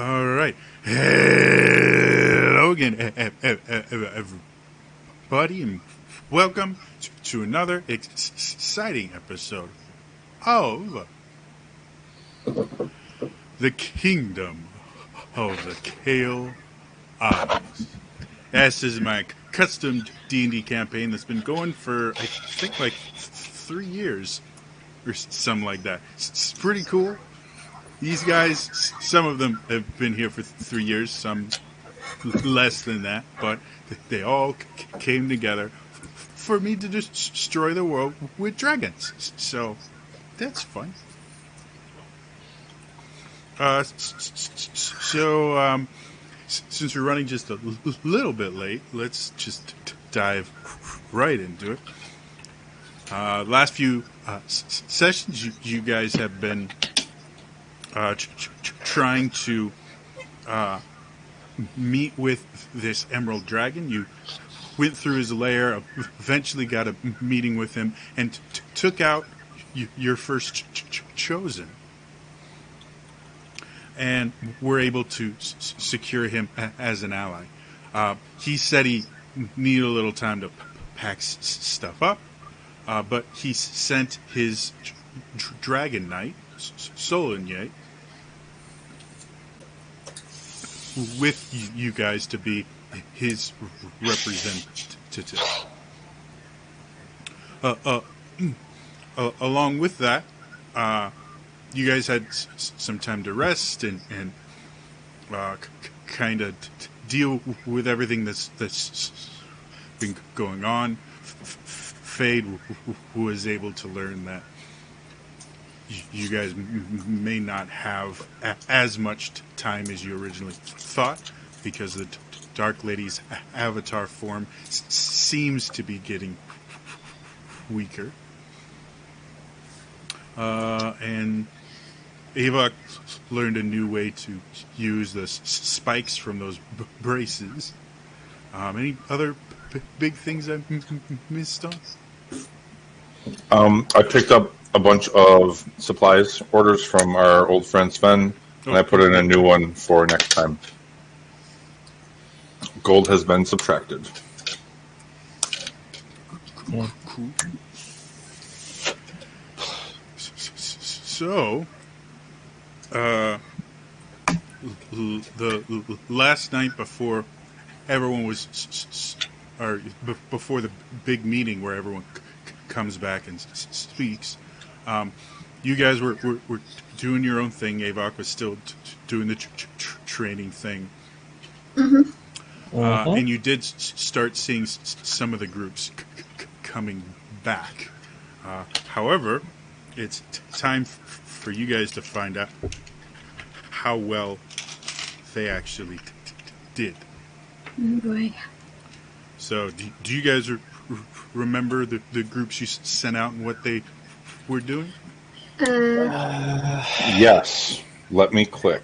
All right. Hello again, everybody, and welcome to another exciting episode of the Kingdom of the Kael Isles. This is my custom D&D campaign that's been going for, I think, like 3 years or something like that. It's pretty cool. These guys, some of them have been here for 3 years, some less than that, but they all came together for me to just destroy the world with dragons. So that's fun. Since we're running just a little bit late, let's just dive right into it. Last few sessions, you guys have been trying to meet with this Emerald Dragon. You went through his lair, eventually got a meeting with him, and took out your first chosen. And were able to secure him as an ally. He said he needed a little time to pack stuff up, but he sent his dragon knight, Solonye, with you guys to be his representative. Along with that, you guys had some time to rest and kind of deal with everything that's been going on. Fade was able to learn that you guys may not have as much time as you originally thought, because the Dark Lady's avatar form seems to be getting weaker. And Ava learned a new way to use the spikes from those braces. Any other big things I missed on? I picked up a bunch of supplies orders from our old friend Sven, and I put in a new one for next time. Gold has been subtracted. Cool. So, the last night before everyone was, or before the big meeting where everyone comes back and speaks, you guys were doing your own thing. Avok was still doing the training thing. Mm-hmm. And you did start seeing some of the groups coming back. However, it's time for you guys to find out how well they actually did. Oh boy. So, do you guys remember the groups you sent out and what they were doing? Yes. Let me click.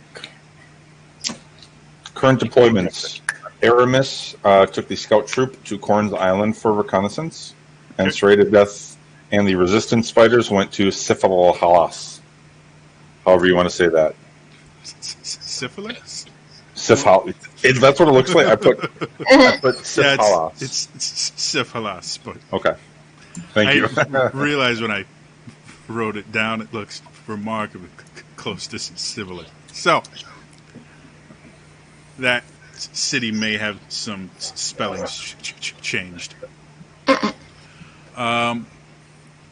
Current deployments. Aramis took the scout troop to Corn's Island for reconnaissance, and Serrated Death and the resistance fighters went to Syphilis. However you want to say that. Syphilis? Syphilis. That's what it looks like. I put Syphilis. Yeah, it's Syphilis, but okay. Thank you. I realized when I wrote it down, it looks remarkably close to Syphilis. So, that city may have some spellings changed.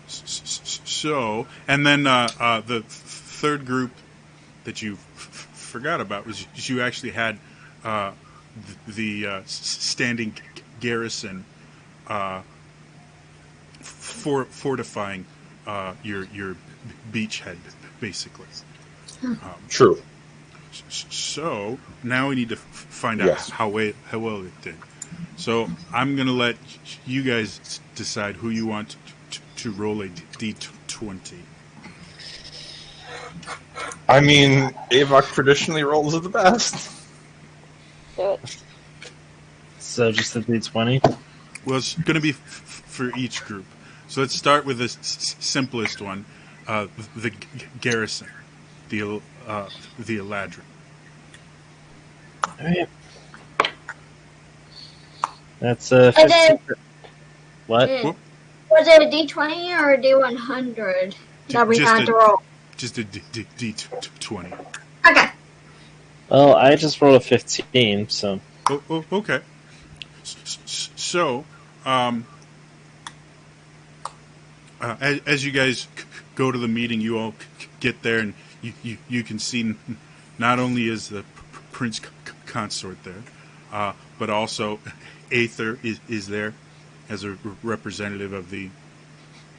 So, and then the third group that you forgot about was you actually had the standing garrison fortifying your beachhead, basically. True. So now we need to find out how well it did. So I'm going to let you guys decide who you want to roll a D20. I mean, Avok traditionally rolls the best. Do it. So just a D20? Well, it's going to be for each group. So let's start with the simplest one, the garrison, the Eladrin. Alright. That's And 15. then, What? Whoop. was it a D20 or a D100 that we Just had a to roll? just a D20. Okay. Well, I just rolled a 15, so. Oh, okay. So, as you guys go to the meeting, you all get there, and you can see not only is the prince consort there, but also Aether is there as a representative of the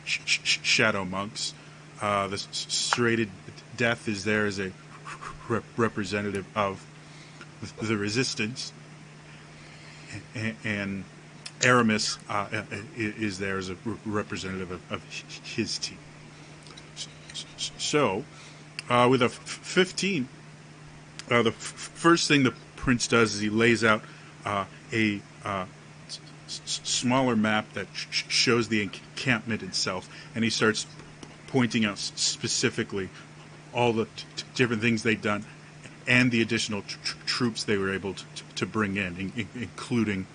shadow monks. The serrated death is there as a representative of the resistance, and Aramis is there as a representative of his team. So, with a 15, the first thing the prince does is he lays out a smaller map that shows the encampment itself, and he starts pointing out specifically all the different things they've done and the additional troops they were able to bring in, including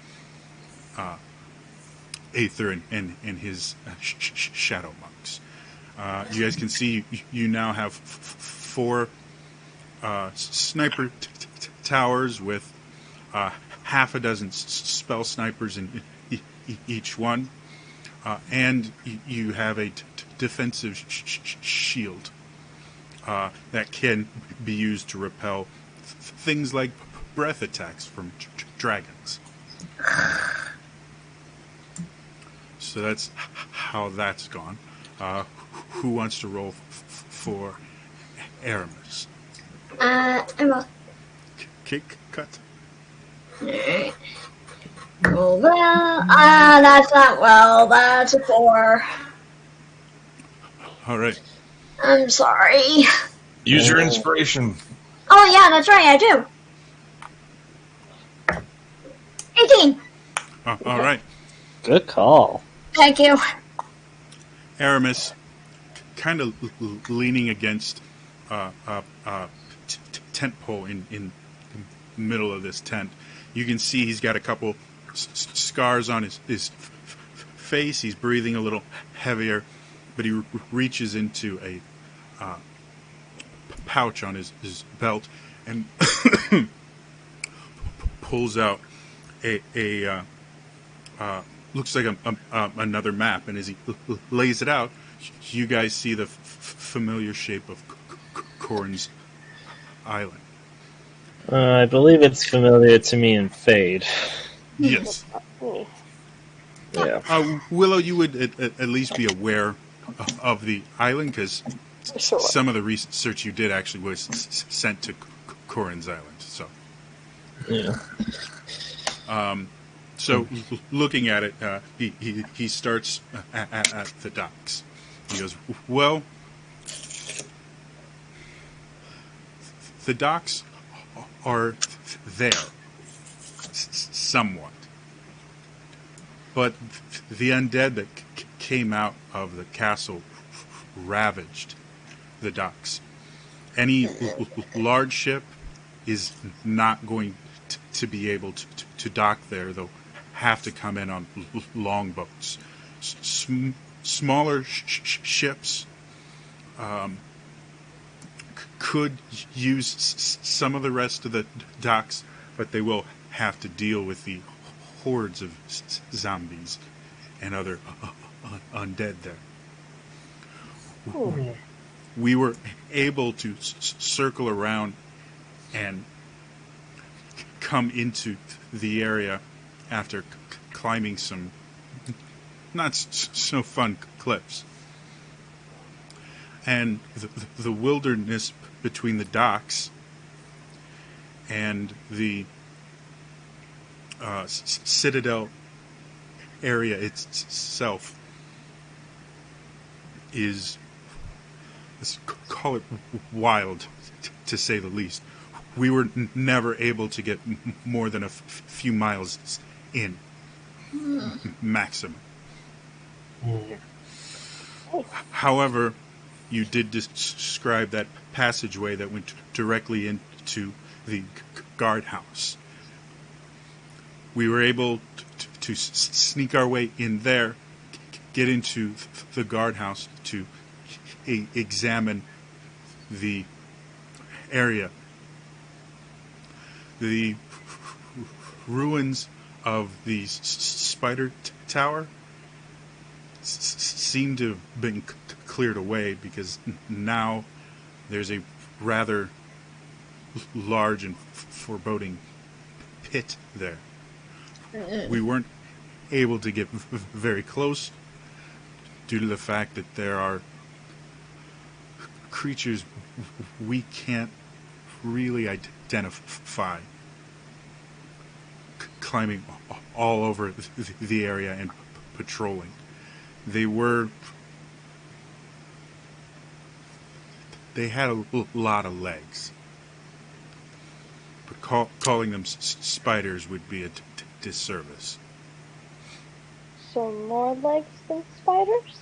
Aether and his shadow monks. You guys can see you now have four sniper towers with half a dozen spell snipers in each one, and you have a defensive shield that can be used to repel things like breath attacks from dragons. So that's how that's gone. Who wants to roll for Aramis? I will. Kick, cut. Alright. Roll well. That's not well. That's a 4. All right. I'm sorry. Use your inspiration. Oh, yeah, that's right. I do. 18. All right. Good call. Thank you. Aramis, kind of leaning against tent pole in the middle of this tent. You can see he's got a couple scars on his face. He's breathing a little heavier, but he reaches into a pouch on his belt and pulls out a looks like another map. And as he lays it out, you guys see the familiar shape of Corn's Island. I believe it's familiar to me in Fade. Yes. Yeah. Willow, you would at least be aware of the island, because Sure. some of the research you did actually was sent to Corn's Island. So, Yeah. so looking at it, he starts at the docks. He goes, well, the docks are there, somewhat. But the undead that came out of the castle ravaged the docks. Any large ship is not going to be able to dock there. They'll have to come in on longboats. Smaller ships could use some of the rest of the docks, but they will have to deal with the hordes of zombies and other undead there. We were able to circle around and come into the area after climbing some not so fun cliffs. And the wilderness between the docks and the citadel area itself is, let's call it wild, to say the least. We were never able to get more than a few miles in, maximum. However, you did describe that passageway that went directly into the guardhouse. We were able to sneak our way in there, get into the guardhouse to examine the area. The ruins of the spider tower seem to have been cleared away because now there's a rather large and foreboding pit there. We weren't able to get very close due to the fact that there are creatures we can't really identify climbing all over the area and patrolling. They had a lot of legs, but calling them spiders would be a disservice. So more legs than spiders?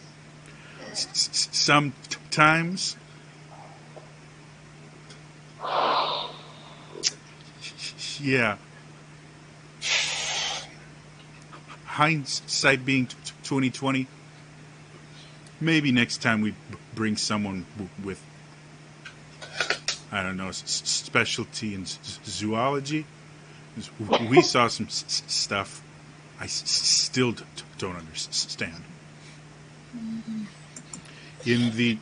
Sometimes. Yeah. Hindsight being 2020. Maybe next time we bring someone with, I don't know, specialty in zoology. We saw some stuff I still don't understand. In the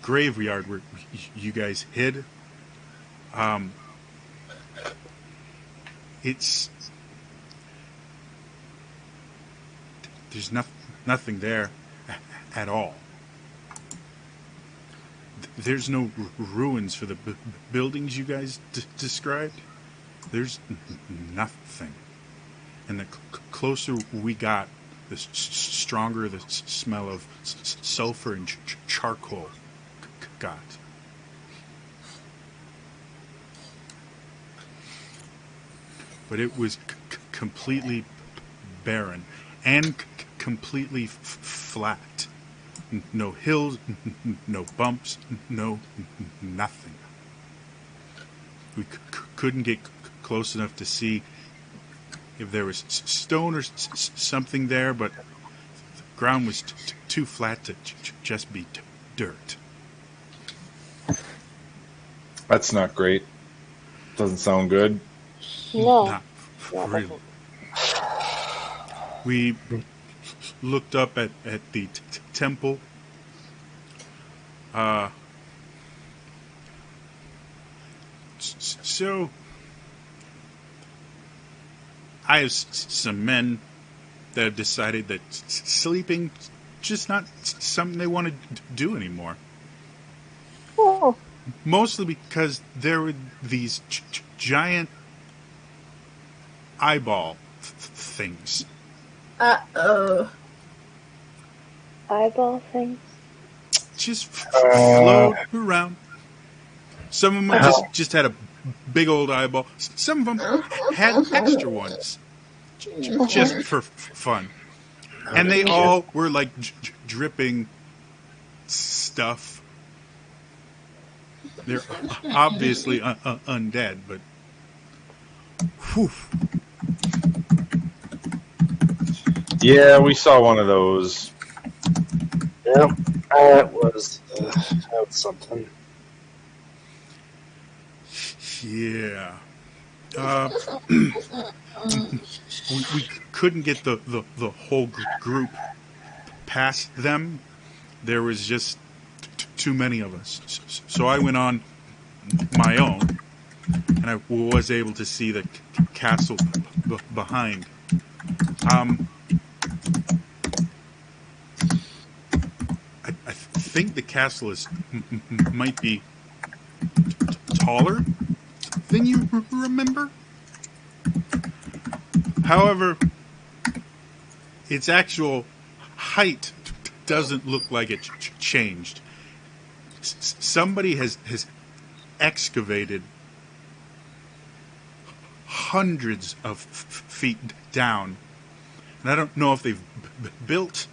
graveyard where you guys hid, there's nothing there at all. There's no ruins for the buildings you guys described. There's nothing. And the closer we got, the stronger the smell of sulfur and charcoal got. But it was completely barren and completely flat. No hills, no bumps, no nothing. We couldn't get close enough to see if there was stone or something there, but the ground was too flat to just be dirt. That's not great. Doesn't sound good. No. Not really. We looked up at the temple. So I have some men that have decided that sleeping just not something they want to do anymore. Oh. Mostly because there were these giant eyeball things. Uh-oh. Eyeball things? Just float around. Some of them just had a big old eyeball. Some of them had extra ones, just for fun. And they all were like dripping stuff. They're obviously undead, but whew. Yeah, we saw one of those. Yep, that was something. Yeah. We couldn't get the whole group past them. There was just too many of us. So I went on my own, and I was able to see the castle behind. I think the castle might be taller than you remember. However, its actual height doesn't look like it changed. Somebody has excavated hundreds of feet down, and I don't know if they've built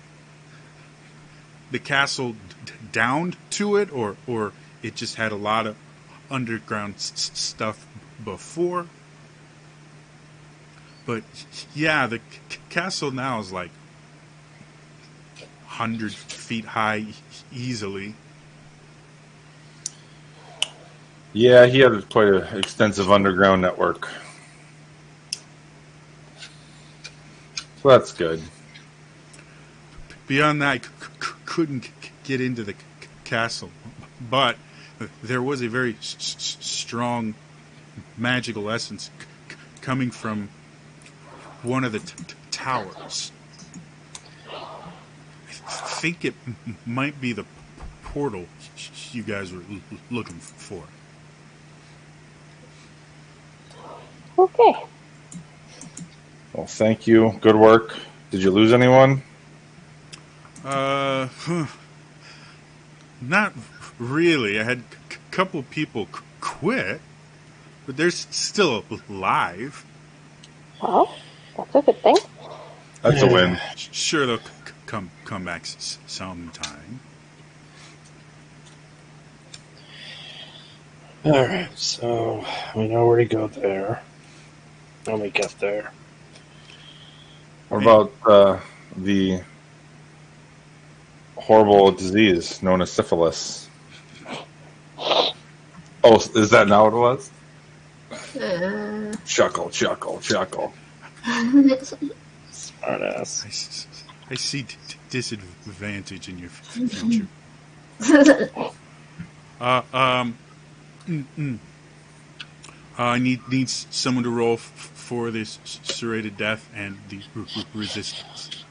the castle down to it, or it just had a lot of underground stuff before. But yeah, the castle now is like 100 feet high easily. Yeah, he had quite an extensive underground network. So that's good. Beyond that, I couldn't get into the castle. But there was a very strong magical essence coming from one of the towers. I think it might be the portal you guys were looking for. Okay. Well, thank you. Good work. Did you lose anyone? Not really. I had a couple people quit, but they're still alive. Well, that's a good thing. That's a win. Sure, they'll come back sometime. Alright, so we know where to go there when we get there. What about the horrible disease known as syphilis? Oh, is that not what it was? Chuckle, chuckle, chuckle. Smartass. I see disadvantage in your future. I need someone to roll for this serrated death and the resistance.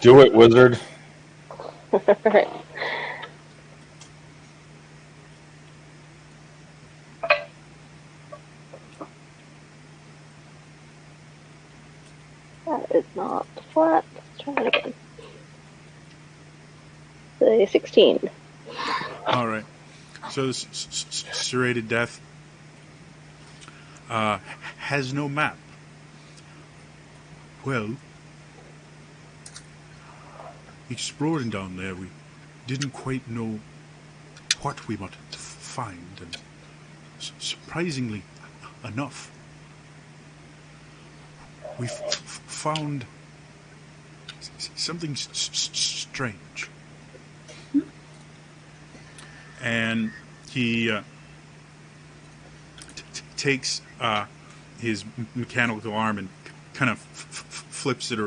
Do it, wizard. Right. That is not flat. Let's try it again. Say 16. All right. So this serrated death has no map. Well, exploring down there, we didn't quite know what we wanted to find, and surprisingly enough, we found something strange. And he takes his mechanical arm and kind of flips it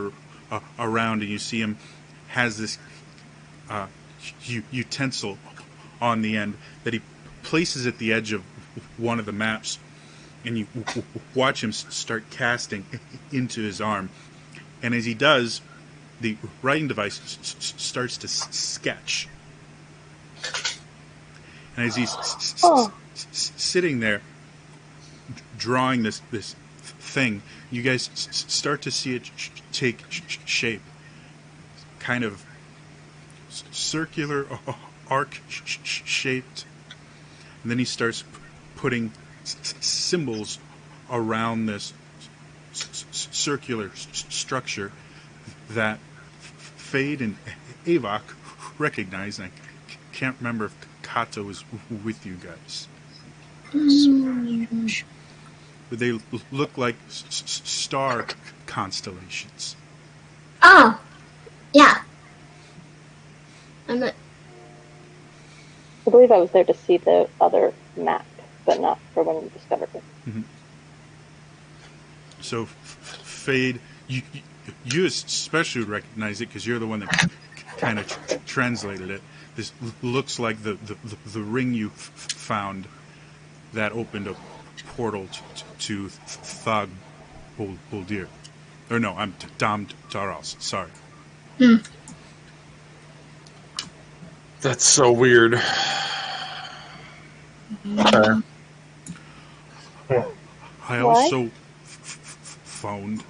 around, and you see him has this utensil on the end that he places at the edge of one of the maps, and you watch him start casting into his arm. And as he does, the writing device starts to sketch. And as he's sitting there drawing this thing, you guys start to see it take shape. Kind of circular, arc-shaped. And then he starts putting symbols around this circular structure that Fade and Avok recognize. And I can't remember if Kato was with you guys. But they look like star constellations. Oh, yeah. I'm not. I believe I was there to see the other map, but not for when we discovered it. Mm-hmm. So, Fade, you especially would recognize it because you're the one that kind of translated it. This looks like the ring you found that opened a portal to Thag Buldir. Or no, I'm Dam Taras. Sorry. That's so weird. Okay. I also found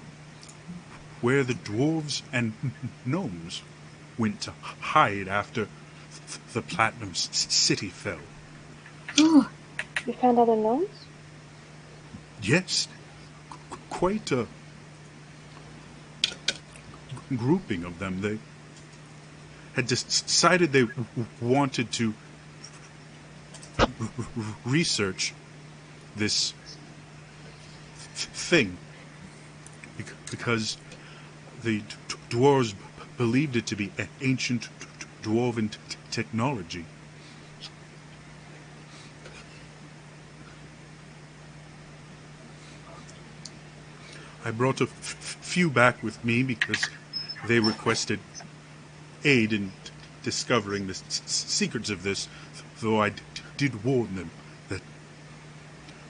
where the dwarves and gnomes went to hide after the Platinum City fell. Oh, You found other gnomes? Yes, quite a grouping of them. They had decided they wanted to research this thing because the dwarves believed it to be an ancient dwarven technology. I brought a few back with me because they requested aid in discovering the secrets of this, though I did warn them that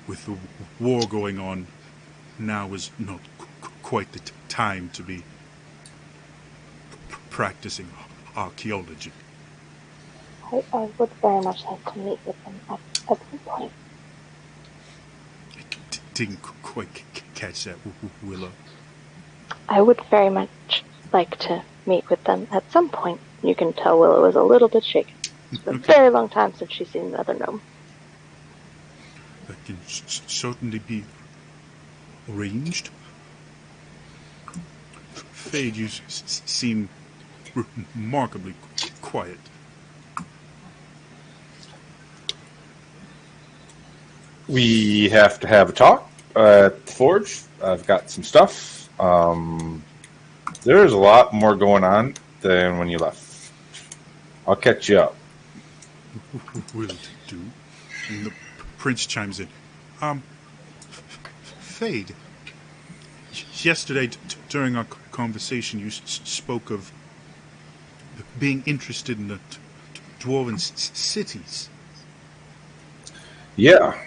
with the war going on, now is not quite the time to be practicing archaeology. I would very much like to meet with them at some point. I didn't quite catch that, Willow. I would very much like to meet with them at some point. You can tell Willow is a little bit shaken. It's a very long time since she's seen another gnome. That can certainly be arranged. Fade, you seem remarkably quiet. We have to have a talk at the forge. I've got some stuff. There's a lot more going on than when you left. I'll catch you up. Will do. And the prince chimes in. Fade. Yesterday, during our conversation, you spoke of being interested in the dwarven cities. Yeah.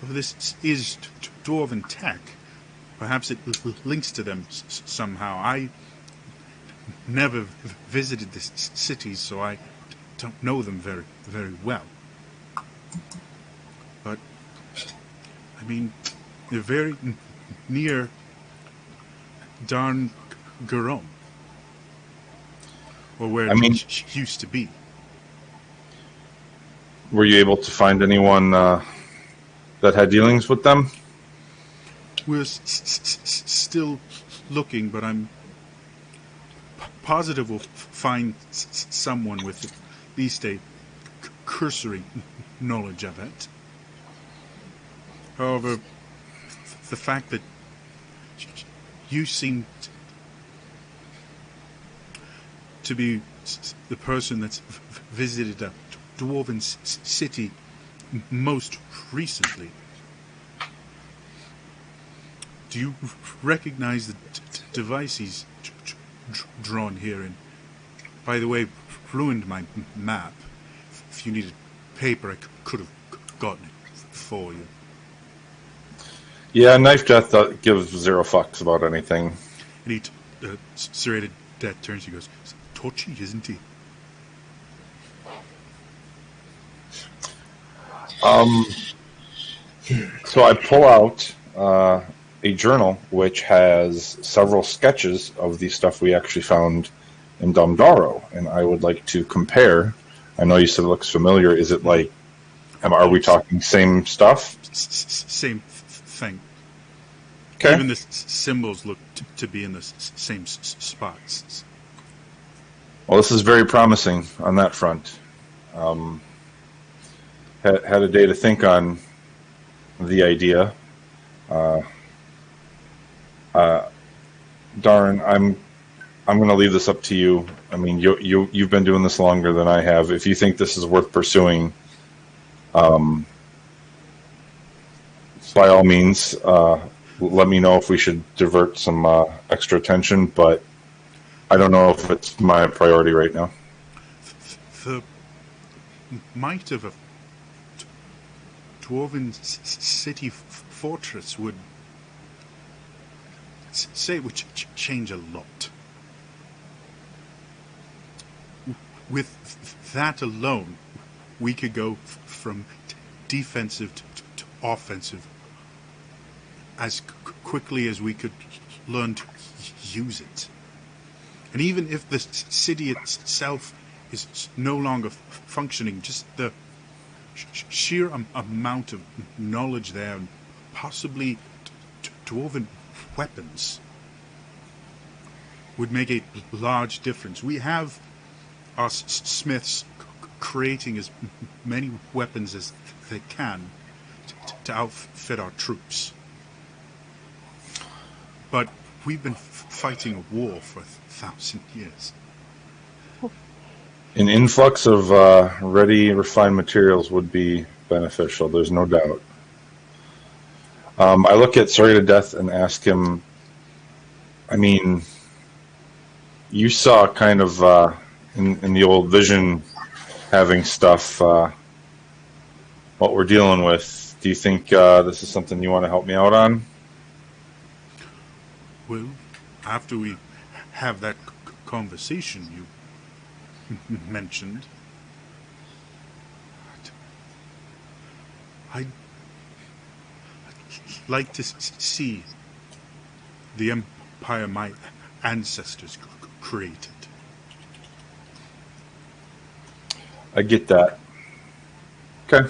Well, this is dwarven tech. Perhaps it links to them somehow. I never visited the cities, so I don't know them very, very well. But, I mean, they're very near Darn Garom, or where it used to be. Were you able to find anyone that had dealings with them? We're still looking, but I'm positive we'll find someone with at least a cursory knowledge of it. However, the fact that you seem to be the person that's visited a dwarven city most recently. Do you recognize the device he's drawn here? And by the way, ruined my map. If you needed paper, I could have gotten it for you. Yeah, Knife Death gives zero fucks about anything. And he, serrated Death turns, he goes, touchy, isn't he? So I pull out a journal which has several sketches of the stuff we actually found in Domdaro, and I would like to compare. I know you said it looks familiar. Is it like, are we talking same stuff? Same thing. Okay. Even the symbols look to be in the same spots. Well, this is very promising on that front. Had a day to think on the idea. Darn, I'm going to leave this up to you. I mean, you've been doing this longer than I have. If you think this is worth pursuing, by all means, let me know if we should divert some extra attention. But I don't know if it's my priority right now. The might of a dwarven city fortress would say it would change a lot. With that alone, we could go from defensive to offensive as quickly as we could learn to use it. And even if the city itself is no longer functioning, just the sheer amount of knowledge there, and possibly dwarven weapons, would make a large difference. We have our smiths creating as many weapons as they can to outfit our troops. But we've been fighting a war for 1,000 years. An influx of ready, refined materials would be beneficial. There's no doubt. I look at Serrated Death and ask him, I mean, you saw kind of in the old vision having stuff, what we're dealing with. Do you think this is something you want to help me out on? Well, after we have that conversation you mentioned, I'd like to see the empire my ancestors created. I get that. Okay.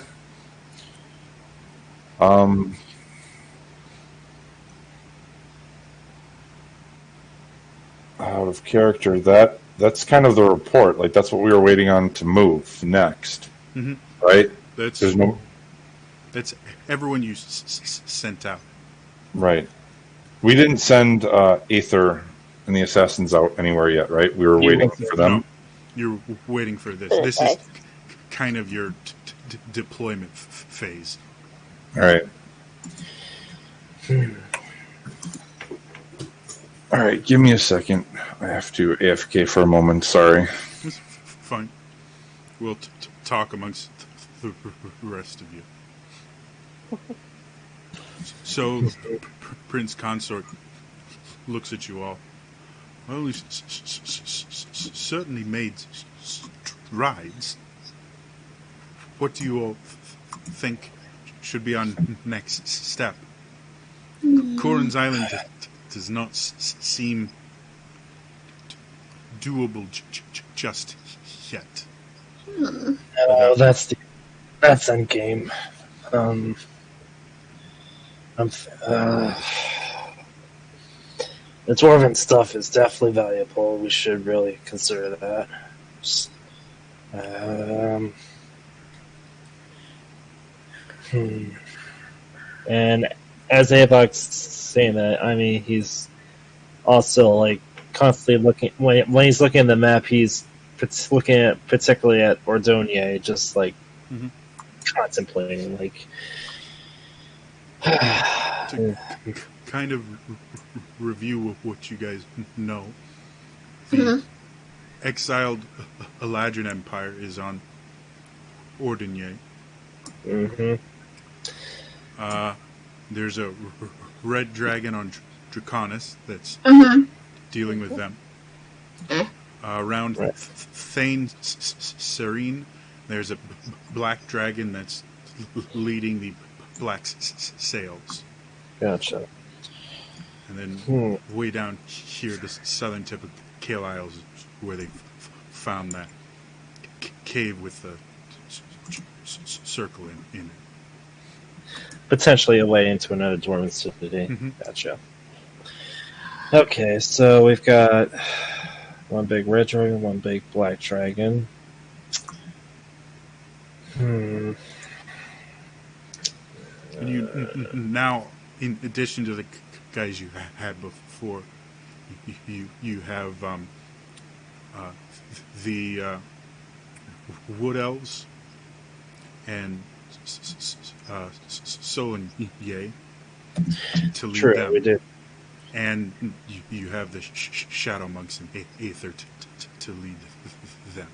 Out of character, that's kind of the report. Like that's what we were waiting on to move next, right? That's There's no that's everyone you sent out. right. We didn't send Aether and the assassins out anywhere yet, right? We were waiting for them. No, you're waiting for this. This is kind of your deployment phase. All right. All right, give me a second. I have to AFK for a moment. Sorry. It's fine. We'll talk amongst the rest of you. So, Prince Consort looks at you all. Well, he certainly made strides. What do you all think should be our next step? Corin's Island does not seem doable just yet. No, that's endgame. The dwarven stuff is definitely valuable. We should really consider that. And as Avok's saying that, I mean, he's also like constantly looking when he's looking at the map. He's looking at particularly at Ordonia, just like contemplating, like. To kind of review what you guys know, the exiled Eladrin Empire is on Ordinier. There's a red dragon on Draconis that's dealing with them. Around Thane Serene, there's a black dragon that's leading the black sails. Gotcha. And then way down here, the southern tip of Kael Isles, is where they found that cave with the circle in it. Potentially a way into another dwarven city. Gotcha. Okay, so we've got one big red dragon, one big black dragon. And you now, in addition to the guys you had before, you have the Wood Elves and Solon Ye to lead True, them. we do. And you have the Shadow Monks and Aether to lead them.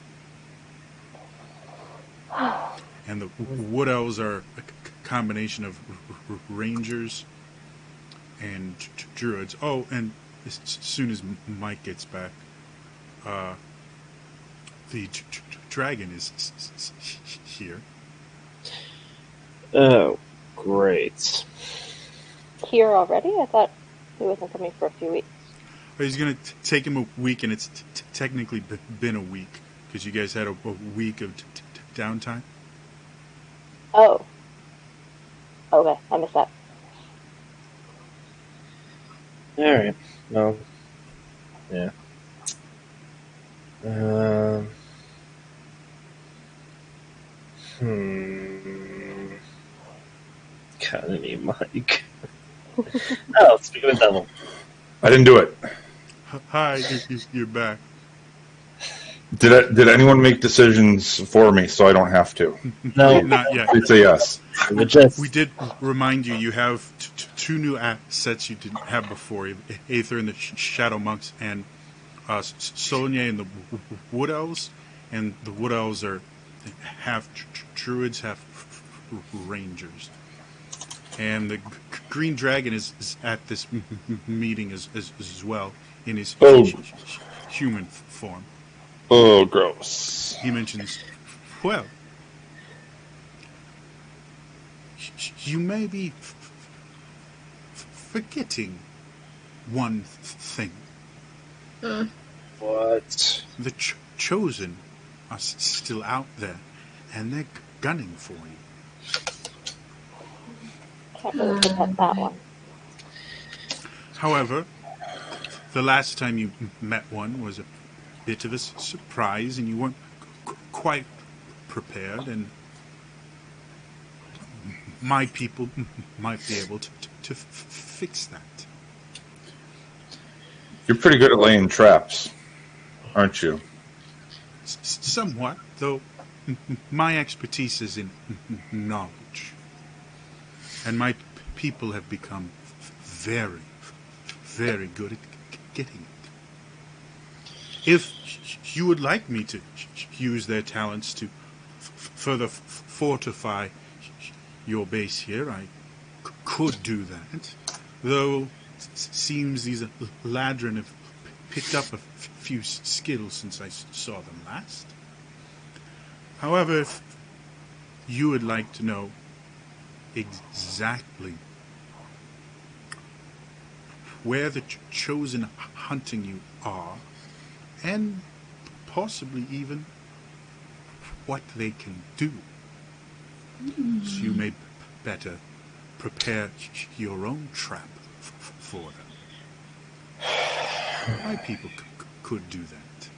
And the Wood Elves are a combination of Rangers and Druids. Oh, and as soon as Mike gets back, the dragon is here. Oh, great. Here already? I thought he wasn't coming for a few weeks. He's going to take him a week, and it's technically been a week, because you guys had a week of downtime. Oh. Okay, I missed that. Alright, well, yeah. Academy Mike. Oh, speaking of devil. I didn't do it. Hi, you're back. Did anyone make decisions for me so I don't have to? No, Not yet. Please say yes. we just We did remind you have two new assets you didn't have before: Aether and the Shadow Monks, and Solnier and the Wood Elves. And the Wood Elves are half druids, half rangers. And the Green Dragon is at this meeting as well in his human form. Oh, gross. He mentions, well, you may be forgetting one thing. what? The Chosen are still out there, and they're gunning for you. Can't really forget that one. However, the last time you met one was a bit of a surprise, and you weren't quite prepared, and my people might be able to fix that. You're pretty good at laying traps, aren't you? Somewhat, though my expertise is in knowledge. And my people have become very, very good at getting it. If you would like me to use their talents to further fortify your base here, I could do that. Though it seems these Ladrin have picked up a few skills since I saw them last. However, if you would like to know exactly where the Chosen hunting you are, and possibly even what they can do, so you may better prepare your own trap for them. My people could do that.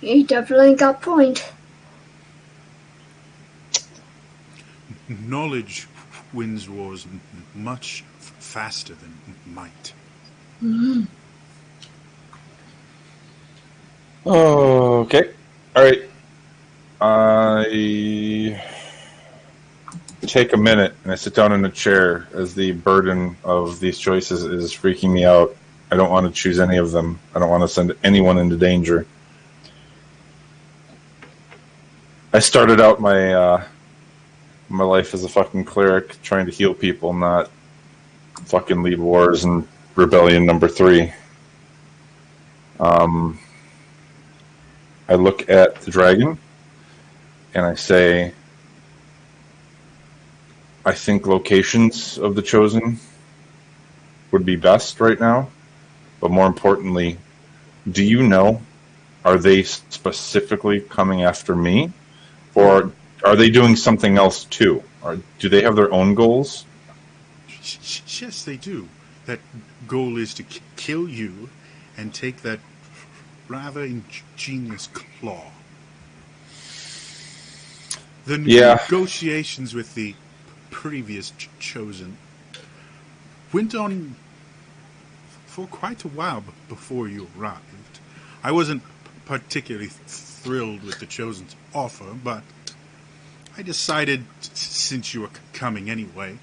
You definitely got point. Knowledge wins wars much faster than might. Okay. All right. I take a minute and I sit down in a chair as the burden of these choices is freaking me out. I don't want to choose any of them. I don't want to send anyone into danger. I started out my my life as a fucking cleric trying to heal people, not fucking lead wars and rebellion number 3. I look at the dragon and I say, I think locations of the Chosen would be best right now. But more importantly, do you know, are they specifically coming after me? Or are they doing something else too? Or do they have their own goals? Yes, they do. That goal is to kill you and take that rather ingenious claw. The negotiations with the previous Chosen went on for quite a while before you arrived. I wasn't particularly thrilled with the Chosen's offer, but I decided, since you were coming anyway,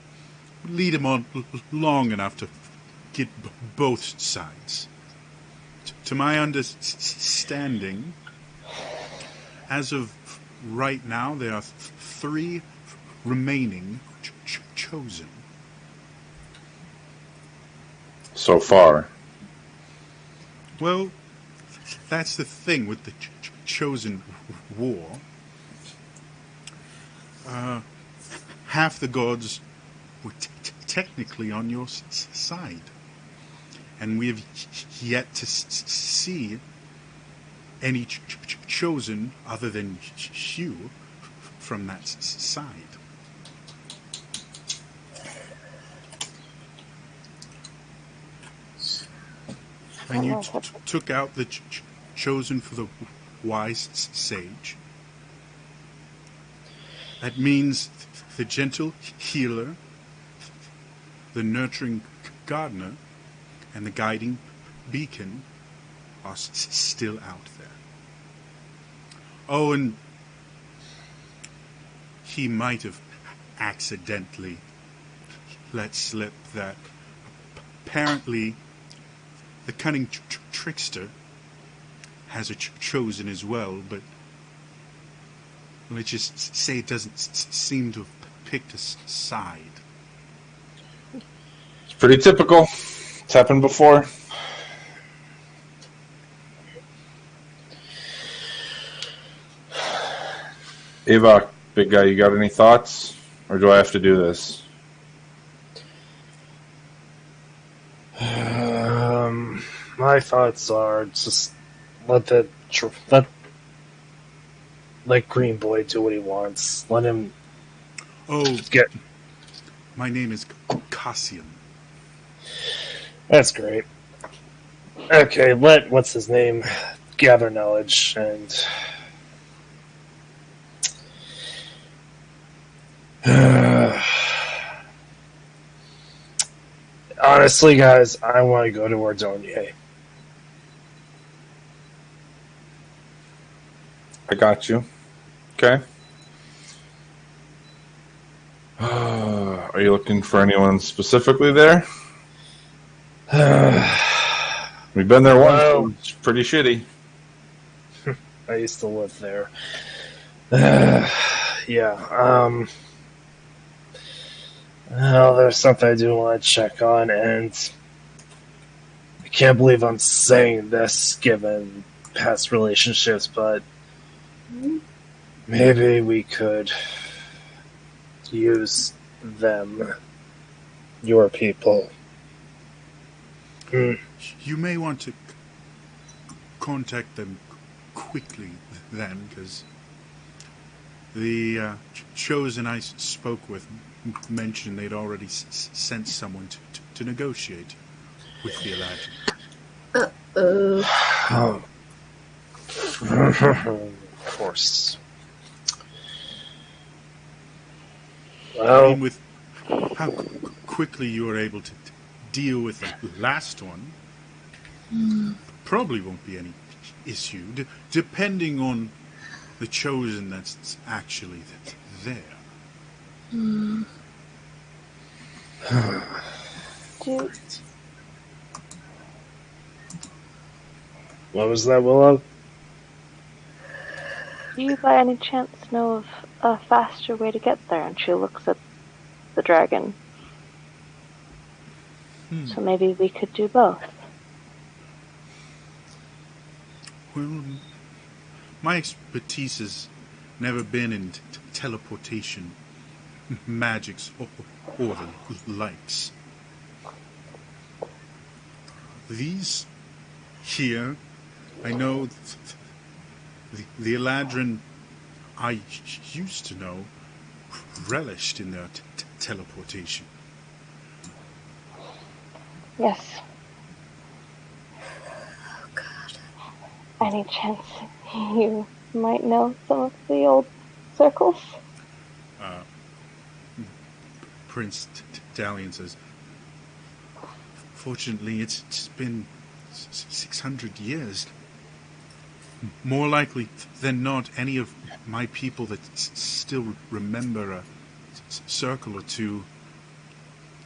lead him on long enough to get both sides. To my understanding, as of right now, there are 3 remaining Chosen. So far. Well, that's the thing with the Chosen war. Half the gods were technically on your side. And we have yet to see any Chosen other than you from that side. And you took out the Chosen for the wise sage. That means the gentle healer, the nurturing gardener, and the guiding beacon are still out there. Oh, and he might have accidentally let slip that apparently the cunning trickster has a chosen as well, but let's just say it doesn't seem to have picked a side. It's pretty typical. It's happened before. Ava, big guy, you got any thoughts? Or do I have to do this? My thoughts are just let Green Boy do what he wants. Let him Oh, get. my name is Cassian. That's great. Okay, let what's his name gather knowledge and. Honestly, guys, I want to go to Ordonnier. I got you. Okay. Are you looking for anyone specifically there? We've been there Hello. once. It's pretty shitty. I used to live there. Yeah. Well, there's something I do want to check on, and I can't believe I'm saying this given past relationships, but maybe we could use them, your people. You may want to contact them quickly then, because the chosen I spoke with mentioned they'd already sent someone to negotiate with the Eladrin. Oh. Of course. I Well, mean, with how quickly you were able to deal with the last one, probably won't be any issue, depending on the chosen that's actually there. Do what was that, Willow? you by any chance know of a faster way to get there? And she looks at the dragon. So maybe we could do both. Well, my expertise has never been in teleportation, magics, or the likes. These here, I know the Eladrin I used to know relished in their teleportation. Yes. Any chance you might know some of the old circles? Prince Dalian says, fortunately, it's been 600 years. More likely than not, any of my people that still remember a circle or two,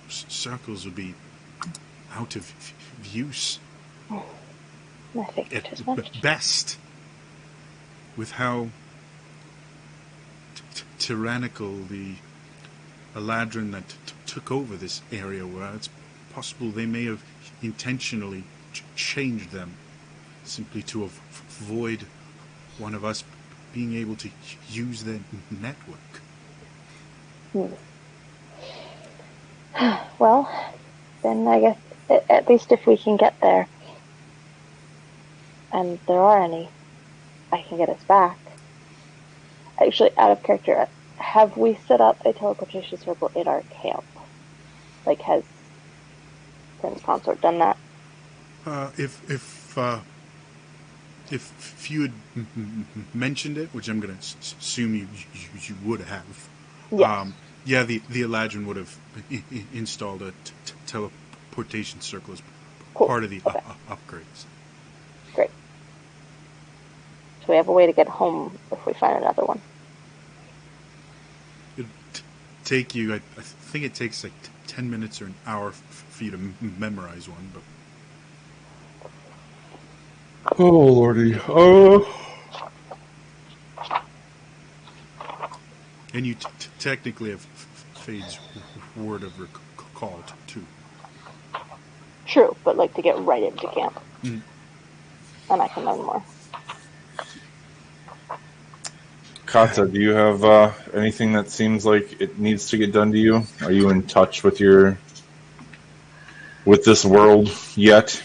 circles would be out of use. I figured as much. Best, with how tyrannical the Eladrin that took over this area were, it's possible they may have intentionally changed them simply to avoid one of us being able to use their network. Well, then I guess at least if we can get there, and there are any, I can get us back. Actually, out of character, have we set up a teleportation circle in our camp? Like, has Prince Consort done that? If if you had mentioned it, which I'm going to assume you would have, Yes. yeah, the Eladrin would have installed a teleportation circle as Cool. part of the Okay. upgrades. Great. So we have a way to get home if we find another one. It'd take you, I think it takes like 10 minutes or an hour for you to memorize one, but Oh, Lordy. Oh. and you technically have Fade's word of recall too. True, but like to get right into camp. Mm. And I can learn more. Kata, do you have anything that seems like it needs to get done to you? Are you in touch with this world yet?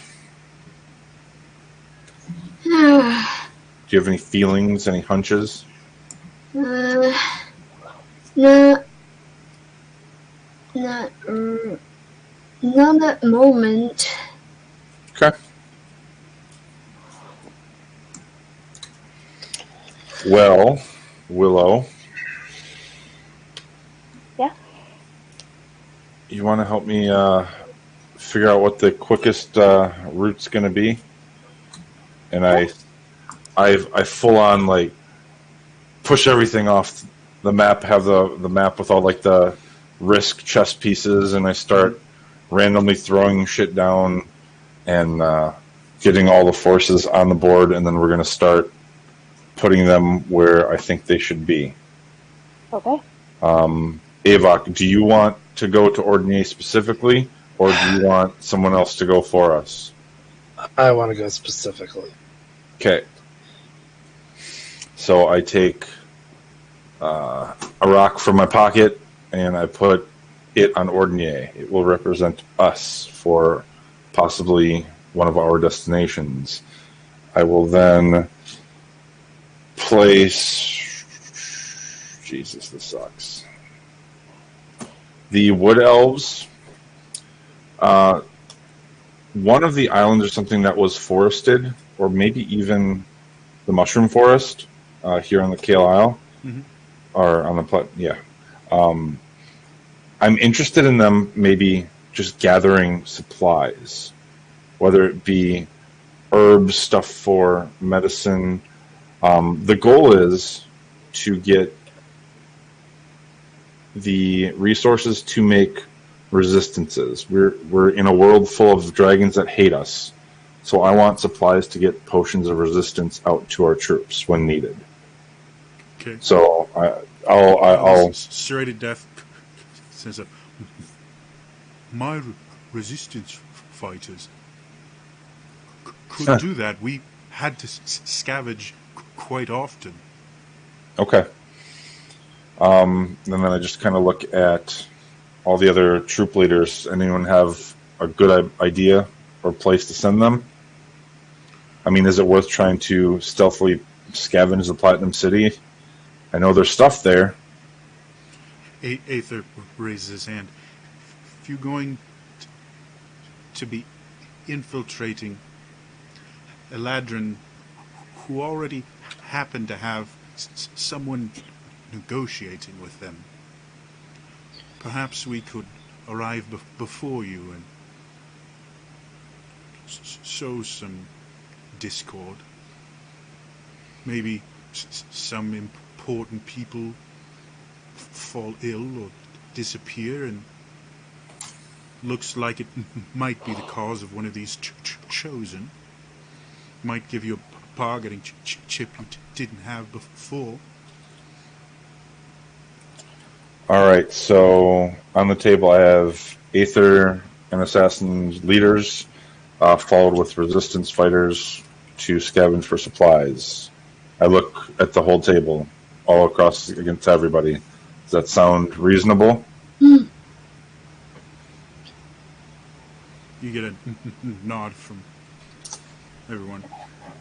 Do you have any feelings, any hunches? No, not at the moment. Okay. Well, Willow. Yeah? You want to help me figure out what the quickest route's going to be? And I full on like push everything off the map. Have the map with all like the risk chess pieces, and I start randomly throwing shit down and getting all the forces on the board, and then we're going to start putting them where I think they should be. Okay. Avok, do you want to go to Ordinier specifically, or do you want someone else to go for us? I want to go specifically. Okay. So I take a rock from my pocket and I put it on Ordinier. It will represent us for possibly one of our destinations. I will then place... Jesus, this sucks. The Wood Elves. One of the islands or something that was forested, or maybe even the Mushroom Forest here on the Kael Isle, or on the I'm interested in them maybe just gathering supplies, whether it be herbs, stuff for medicine. The goal is to get the resources to make resistances. We're in a world full of dragons that hate us, so I want supplies to get potions of resistance out to our troops when needed. Okay. So I'll Serrated Death says, my resistance fighters could do that. We had to scavenge quite often. Okay. And then I just kind of look at all the other troop leaders. Anyone have a good idea or place to send them? I mean, is it worth trying to stealthily scavenge the Platinum City? I know there's stuff there. Aether raises his hand. If you're going to be infiltrating Eladrin, who already happen to have someone negotiating with them, perhaps we could arrive before you and sow some discord. Maybe some important people fall ill or disappear, and looks like it might be the cause of one of these chosen. Might give you a bargaining chip you didn't have before. All right, so on the table I have Aether and Assassin leaders, followed with Resistance fighters to scavenge for supplies. I look at the whole table, all across against everybody. Does that sound reasonable? Hmm. You get a nod from everyone.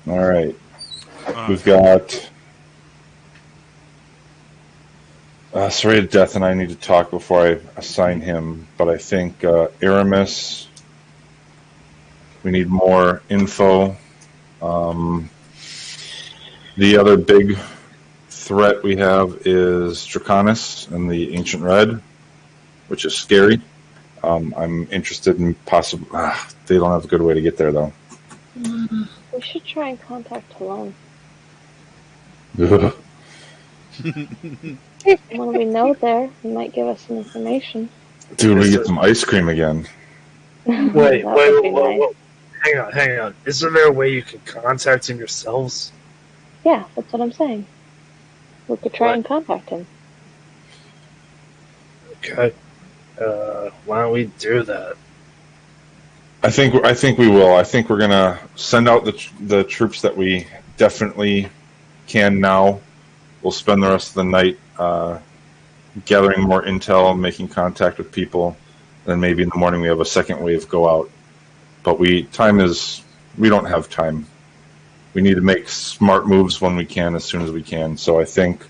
All right. We've got Serrated Death and I need to talk before I assign him, but I think Aramis, we need more info. The other big threat we have is Draconis and the Ancient Red, which is scary. I'm interested in possible. They don't have a good way to get there, though. We should try and contact Talon. Ugh. When we know there, he might give us some information. Dude, we get some ice cream again. Wait, That would be wait. nice. Hang on. Isn't there a way you can contact him yourselves? Yeah, that's what I'm saying. We could try What? and contact him. Okay. Why don't we do that? I think we will. I think we're gonna send out the troops that we definitely can now. We'll spend the rest of the night gathering more intel, making contact with people. Then maybe in the morning we have a second wave go out. But we don't have time. We need to make smart moves when we can, as soon as we can. So I think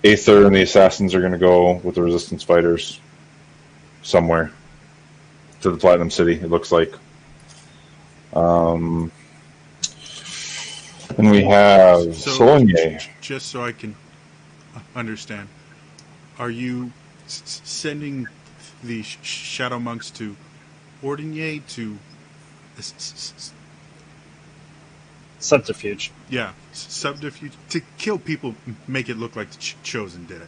Aether and the Assassins are going to go with the Resistance fighters somewhere to the Platinum City, it looks like. And we have Soligny. Just so I can understand, are you sending the Shadow Monks to Ordinier to... Subterfuge. Yeah, subterfuge to kill people, make it look like the Chosen did it.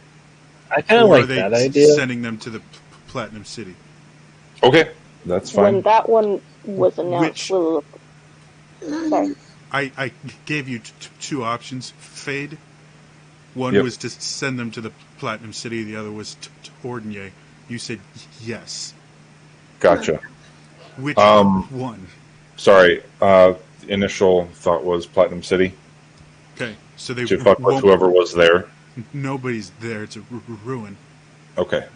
I kind of Or like are they that idea. sending them to the Platinum City? Okay, that's When fine. that one was announced, sorry. I gave you two options, Fade. One Yep. was to send them to the Platinum City. The other was to Ordinier. You said yes. Gotcha. Which Um, one? Sorry, the initial thought was Platinum City Okay, so they to fuck with won't. whoever was there. Nobody's there. It's a ruin. Okay,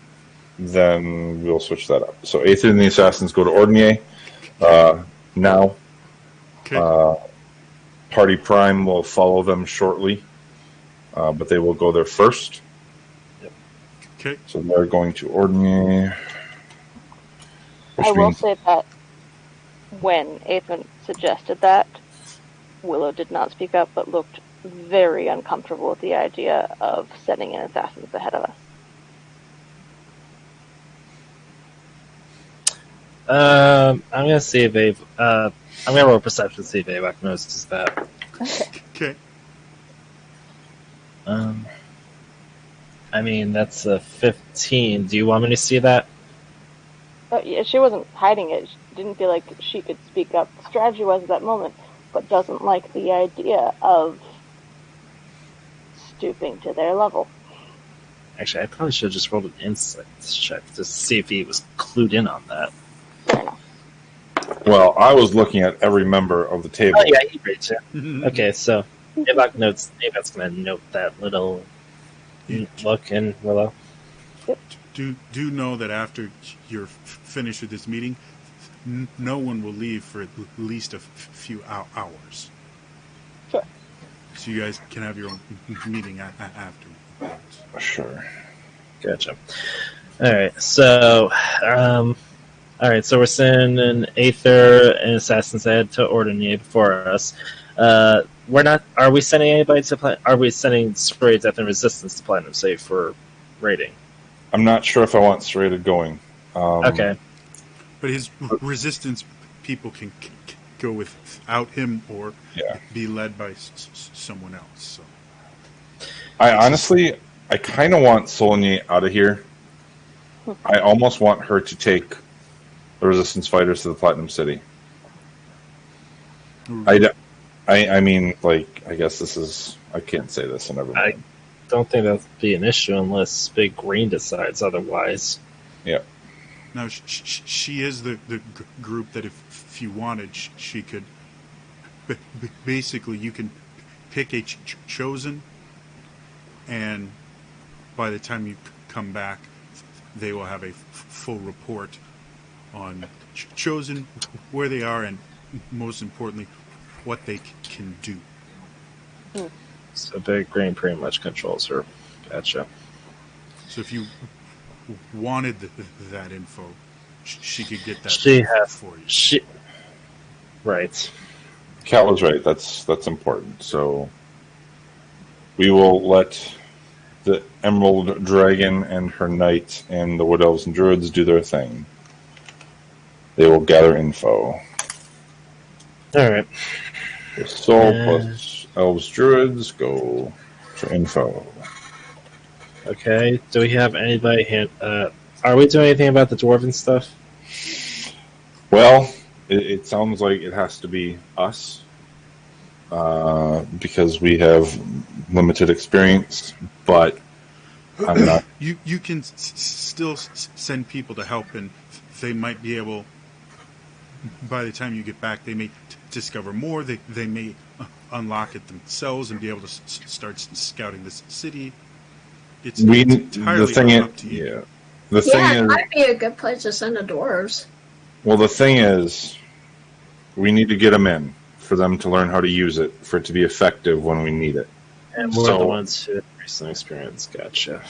then we'll switch that up. So Aether and the Assassins go to Ordinier now. Okay. Party Prime will follow them shortly, but they will go there first. Okay. So they're going to Ordinier. Which I will means say that when Aethan suggested that, Willow did not speak up, but looked very uncomfortable with the idea of sending in assassins ahead of us. I'm gonna see if I'm gonna roll perception to see if Avak notices that. Okay. I mean that's a 15. Do you want me to see that? Yeah, she wasn't hiding it. She didn't feel like she could speak up. The strategy was at that moment, but doesn't like the idea of stooping to their level. Actually, I probably should have just rolled an insight check to see if he was clued in on that. Fair enough. well, I was looking at every member of the table. Oh yeah, he rates it. Okay, so Avak's gonna note that little look in Willow. Do know that after you're finished with this meeting, no one will leave for at least a few hours. Sure. So you guys can have your own meeting afterwards. Sure. Gotcha. All right, so we're sending Aether and Assassin's Head to Ordinier before us. We're not. Are we sending anybody to? Are we sending Serrated Death and Resistance to Platinum Safe for raiding? I'm not sure if I want Serrated going. Okay. But his resistance people can go without him or be led by someone else. So. I kind of want Soligny out of here. I almost want her to take the Resistance fighters to the Platinum City. I mean, like, I guess this is... I can't say this, and never mind. I don't think that'd be an issue unless Big Green decides otherwise. Yeah. Now, she is the group that if you wanted, she could... Basically, you can pick a chosen, and by the time you come back, they will have a full report on chosen, where they are, and most importantly, what they can do. So Big Green pretty much controls her. Gotcha. So if you wanted that info, she could get that She has for you. Right. Cat was right. That's important. So we will let the Emerald Dragon and her knight and the Wood Elves and Druids do their thing. They will gather info. All right. The Soul plus Elves Druids go for info. Okay. Do we have anybody? Are we doing anything about the dwarven stuff? Well, it sounds like it has to be us because we have limited experience, but I'm not. You can still send people to help, and they might be able. By the time you get back, they may discover more. They may unlock it themselves and be able to start scouting this city. It's entirely up to you. Yeah. The thing Yeah, it is, might be a good place to send the dwarves. well, the thing is, we need to get them in for them to learn how to use it, for it to be effective when we need it. And we're the ones who have recent experience. Gotcha.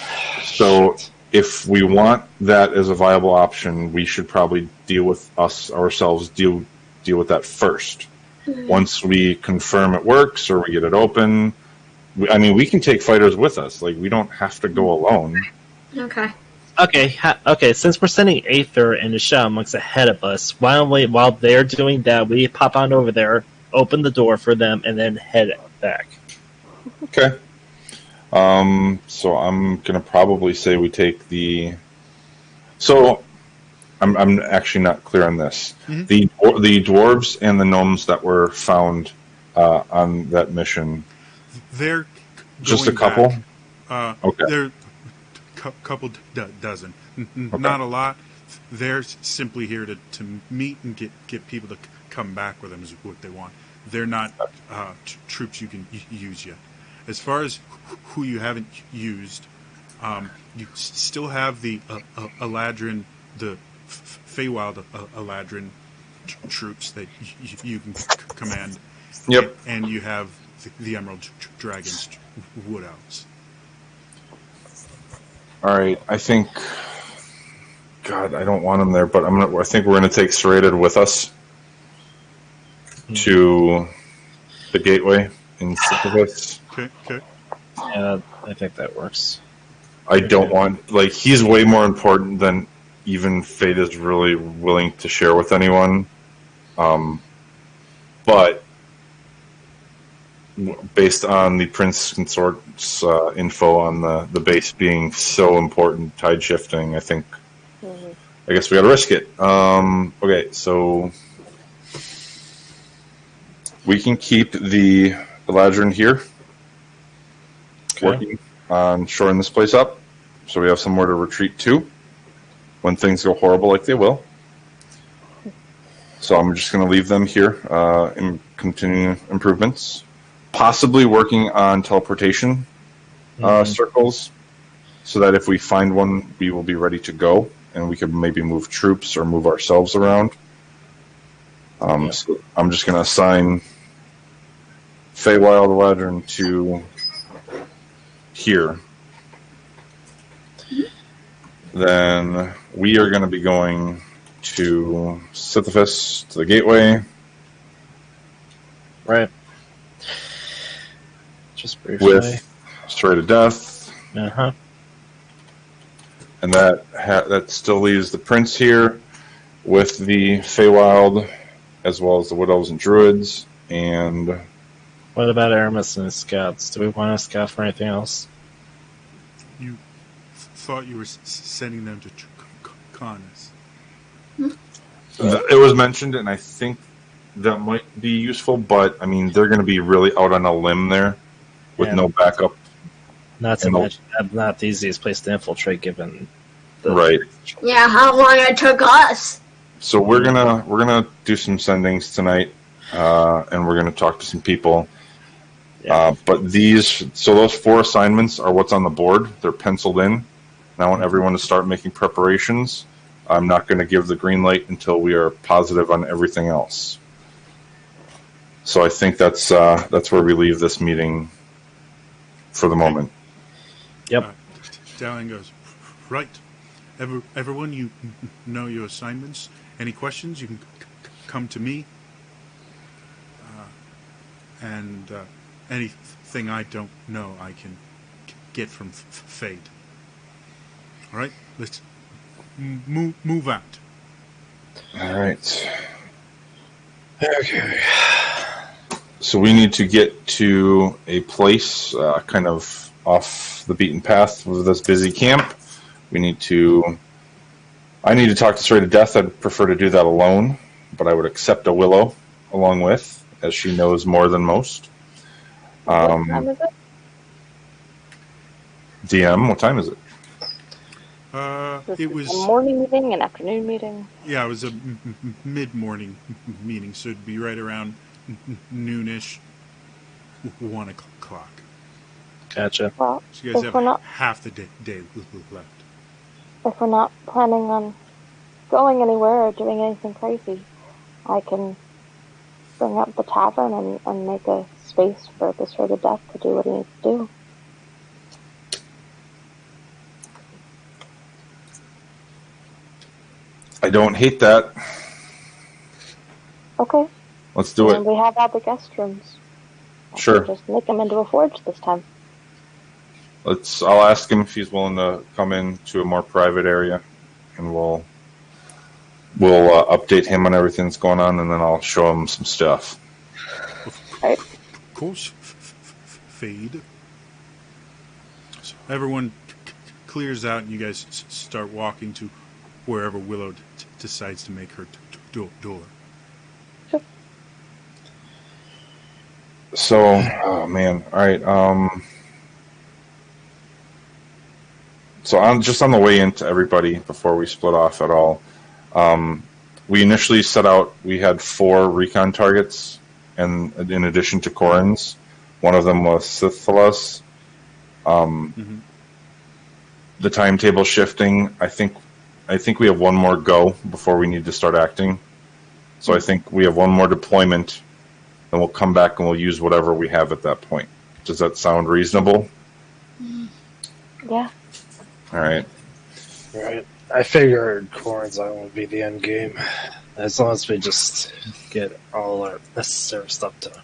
So, if we want that as a viable option, we should probably deal with ourselves. Deal with that first. Once we confirm it works or we get it open, we can take fighters with us. Like, we don't have to go alone. Okay. Okay. Since we're sending Aether and Shadow Monks ahead of us, why don't we, while they're doing that, we pop on over there, open the door for them, and then head back. Okay. So I'm gonna probably say we take the. So, I'm actually not clear on this. Mm-hmm. The dwarves and the gnomes that were found on that mission. They're just a couple. Okay. They're couple dozen, not a lot. They're simply here to meet and get people to come back with them is what they want. They're not troops you can use yet. As far as who you haven't used, you still have the Eladrin, the Feywild Eladrin troops that you can command. Yep. And you have the Emerald Dragons, Wood Elves. All right, I think. God, I don't want them there, but I think we're gonna take Serrated with us to the gateway in Sisyphus. Okay. Yeah, I think that works. I don't want he's way more important than even Fate is really willing to share with anyone. But based on the Prince Consort's info on the base being so important, tide shifting, I think. I guess we got to risk it. Okay, so we can keep the Eladrin here, working on shoring this place up, so we have somewhere to retreat to when things go horrible, like they will. So I'm just going to leave them here in continuing improvements, possibly working on teleportation circles, so that if we find one, we will be ready to go. And we could maybe move troops or move ourselves around. So I'm just going to assign Feywild Eladrin to here. Then we are going to be going to Sisyphus, to the gateway. Right. Just briefly. With Straight to Death. Uh-huh. And that still leaves the Prince here with the Feywild, as well as the Wood Elves and Druids. And what about Aramis and his scouts? Do we want to scout for anything else? You thought you were sending them to Canis. It was mentioned, and I think that might be useful, but they're going to be really out on a limb there with no backup. Not to mention, not the easiest place to infiltrate, given the right. Yeah, how long it took us. So we're gonna do some sendings tonight, and we're gonna talk to some people. Yeah. But those 4 assignments are what's on the board. They're penciled in. Now I want everyone to start making preparations. I'm not going to give the green light until we are positive on everything else. So I think that's where we leave this meeting for the moment. Yep. Dowling goes, right. Everyone, you know your assignments. Any questions, you can come to me. And anything I don't know, I can get from fate. All right, let's move out. All right. Okay. So we need to get to a place kind of off the beaten path of this busy camp. I need to talk this Ray to death. I'd prefer to do that alone, but I would accept a Willow along with, as she knows more than most. What time is it? DM, what time is it? It was a morning meeting, an afternoon meeting. Yeah, it was a mid-morning meeting, so it'd be right around noonish, 1 o'clock. Gotcha. Well, So you guys if have we're not half the day left. if we're not planning on going anywhere or doing anything crazy, I can bring up the tavern and make a space for this Ray to death to do what he needs to do. I don't hate that. Okay. Let's do And it. we have all the guest rooms. I Sure. can just make them into a forge this time. I'll ask him if he's willing to come in to a more private area, and we'll update him on everything that's going on, and then I'll show him some stuff. Right. Of course, fade. So everyone clears out, and you guys start walking to wherever Willow decides to make her door. So, oh man, all right. So on the way into everybody before we split off at all, we initially set out. We had 4 recon targets, and in addition to Corins, one of them was Sithalas. The timetable shifting. I think we have one more go before we need to start acting. So I think we have one more deployment, and we'll come back and we'll use whatever we have at that point. Does that sound reasonable? Yeah. All right. Right. I figured Corn's Island would be the end game, as long as we just get all our necessary stuff done.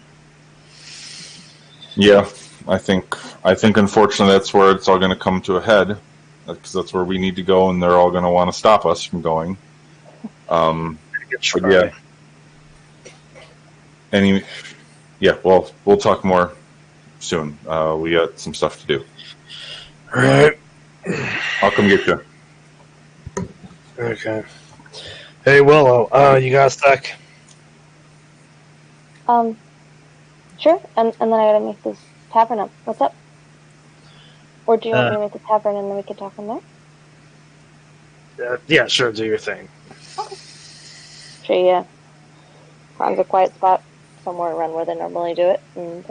Yeah, I think unfortunately that's where it's all going to come to a head, because that's where we need to go, and they're all going to want to stop us from going. But yeah. Well, we'll talk more soon. We got some stuff to do. All right. I'll come get you. Okay. Hey, Willow, you got a sec? Sure. And then I gotta make this tavern up. What's up? Or do you want me to make the tavern and then we can talk from there? Yeah, sure, do your thing. Okay. She finds a quiet spot somewhere around where they normally do it, and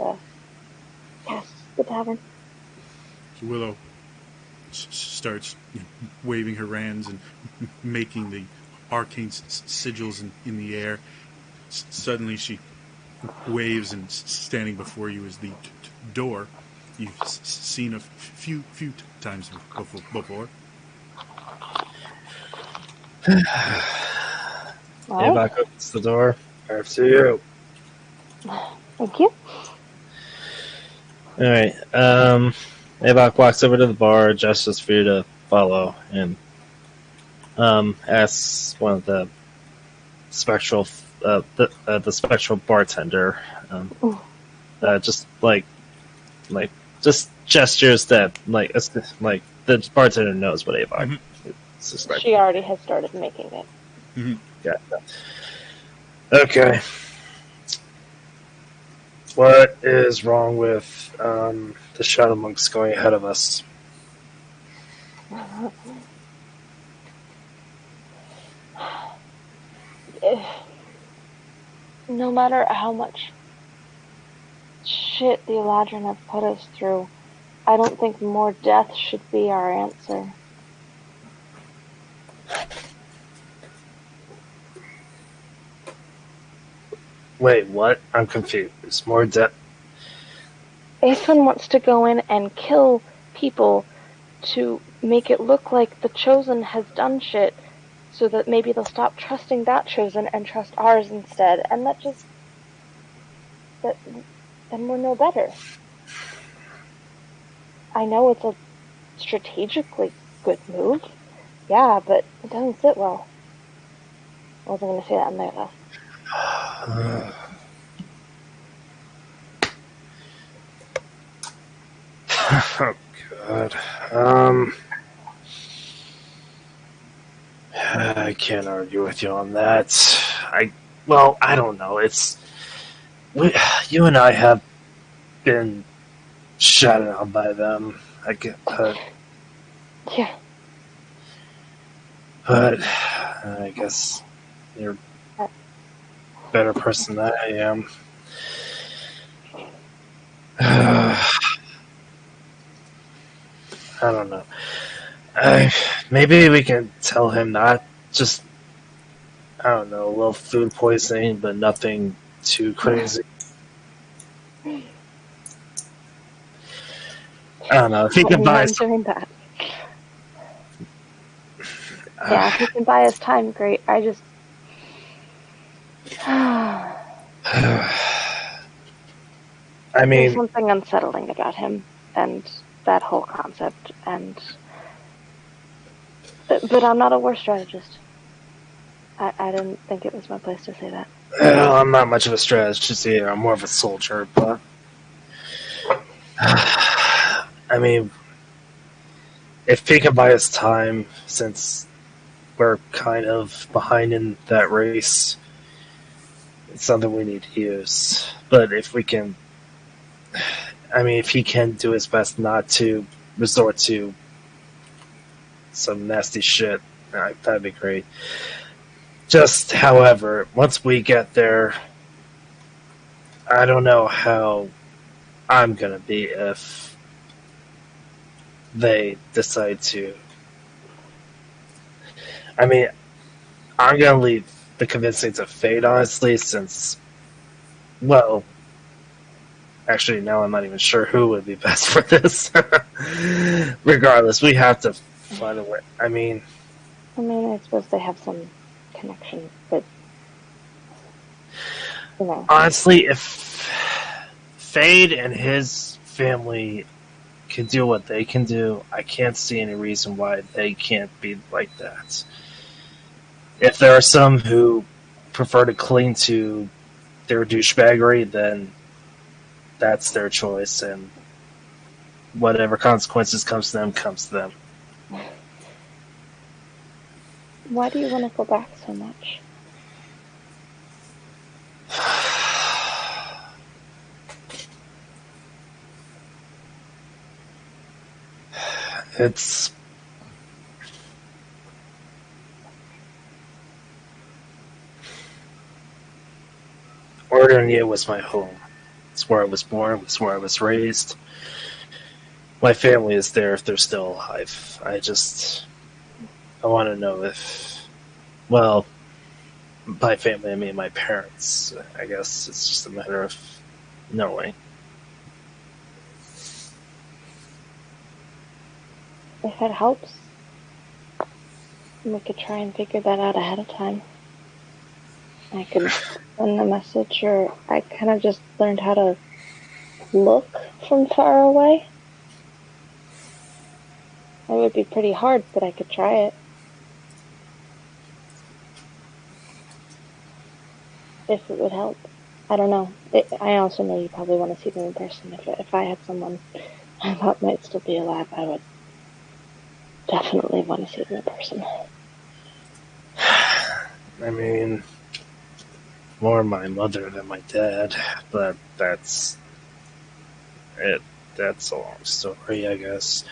yes, the tavern. So Willow starts waving her hands and making the arcane sigils in the air. Suddenly she waves, and standing before you is the door you've seen a few times before. Avok opens the door. After you. Thank you. Alright, Avok walks over to the bar, gestures for you to follow, and asks one of the spectral, the spectral bartender, just just gestures that like the bartender knows what Avok suspects. She already has started making it. Mm-hmm. Gotcha. Okay. What is wrong with the Shadow Monks going ahead of us? No matter how much shit the Eladrin have put us through, I don't think more death should be our answer. Wait, what? I'm confused. More death? Aethon wants to go in and kill people to make it look like the Chosen has done shit, so that maybe they'll stop trusting that Chosen and trust ours instead. And then we're no better. I know it's a strategically good move, yeah, but it doesn't sit well. I wasn't going to say that in there, though. Oh, God. I can't argue with you on that. I don't know. You and I have been shut out by them. I get, Yeah. but I guess you're a better person than I am. I don't know. Maybe we can tell him not just, I don't know, a little food poisoning, but nothing too crazy. I don't know. If he can buy I'm doing that. Yeah, if he can buy us time, great. I just... I There's mean, something unsettling about him and that whole concept, and... But I'm not a war strategist. I didn't think it was my place to say that. well, I'm not much of a strategist either. I'm more of a soldier, but I mean, if he can buy us time, since we're kind of behind in that race, it's something we need to use. But if we can, I mean, if he can do his best not to resort to some nasty shit, that'd be great. Just, however, once we get there, I don't know how I'm gonna be if they decide to. I mean, I'm gonna leave the convincing to fate, honestly, since, well, actually, now I'm not even sure who would be best for this. Regardless, we have to find a way. I mean, I suppose they have some connection, but... You know. honestly, if Fade and his family can do what they can do, I can't see any reason why they can't be like that. If there are some who prefer to cling to their douchebaggery, then that's their choice, and whatever consequences comes to them. Why do you want to go back so much? It's Ordering was my home. It's where I was born. It's where I was raised. My family is there if they're still alive. I want to know if, well, by family I mean my parents. I guess it's just a matter of knowing. If it helps, we could try and figure that out ahead of time. I could send a message, or I kind of just learned how to look from far away. It would be pretty hard, but I could try it. If it would help. I don't know. I also know you probably want to see them in person. If I had someone I thought might still be alive, I would definitely want to see them in person. I mean, more my mother than my dad, but that's it. That's a long story, I guess.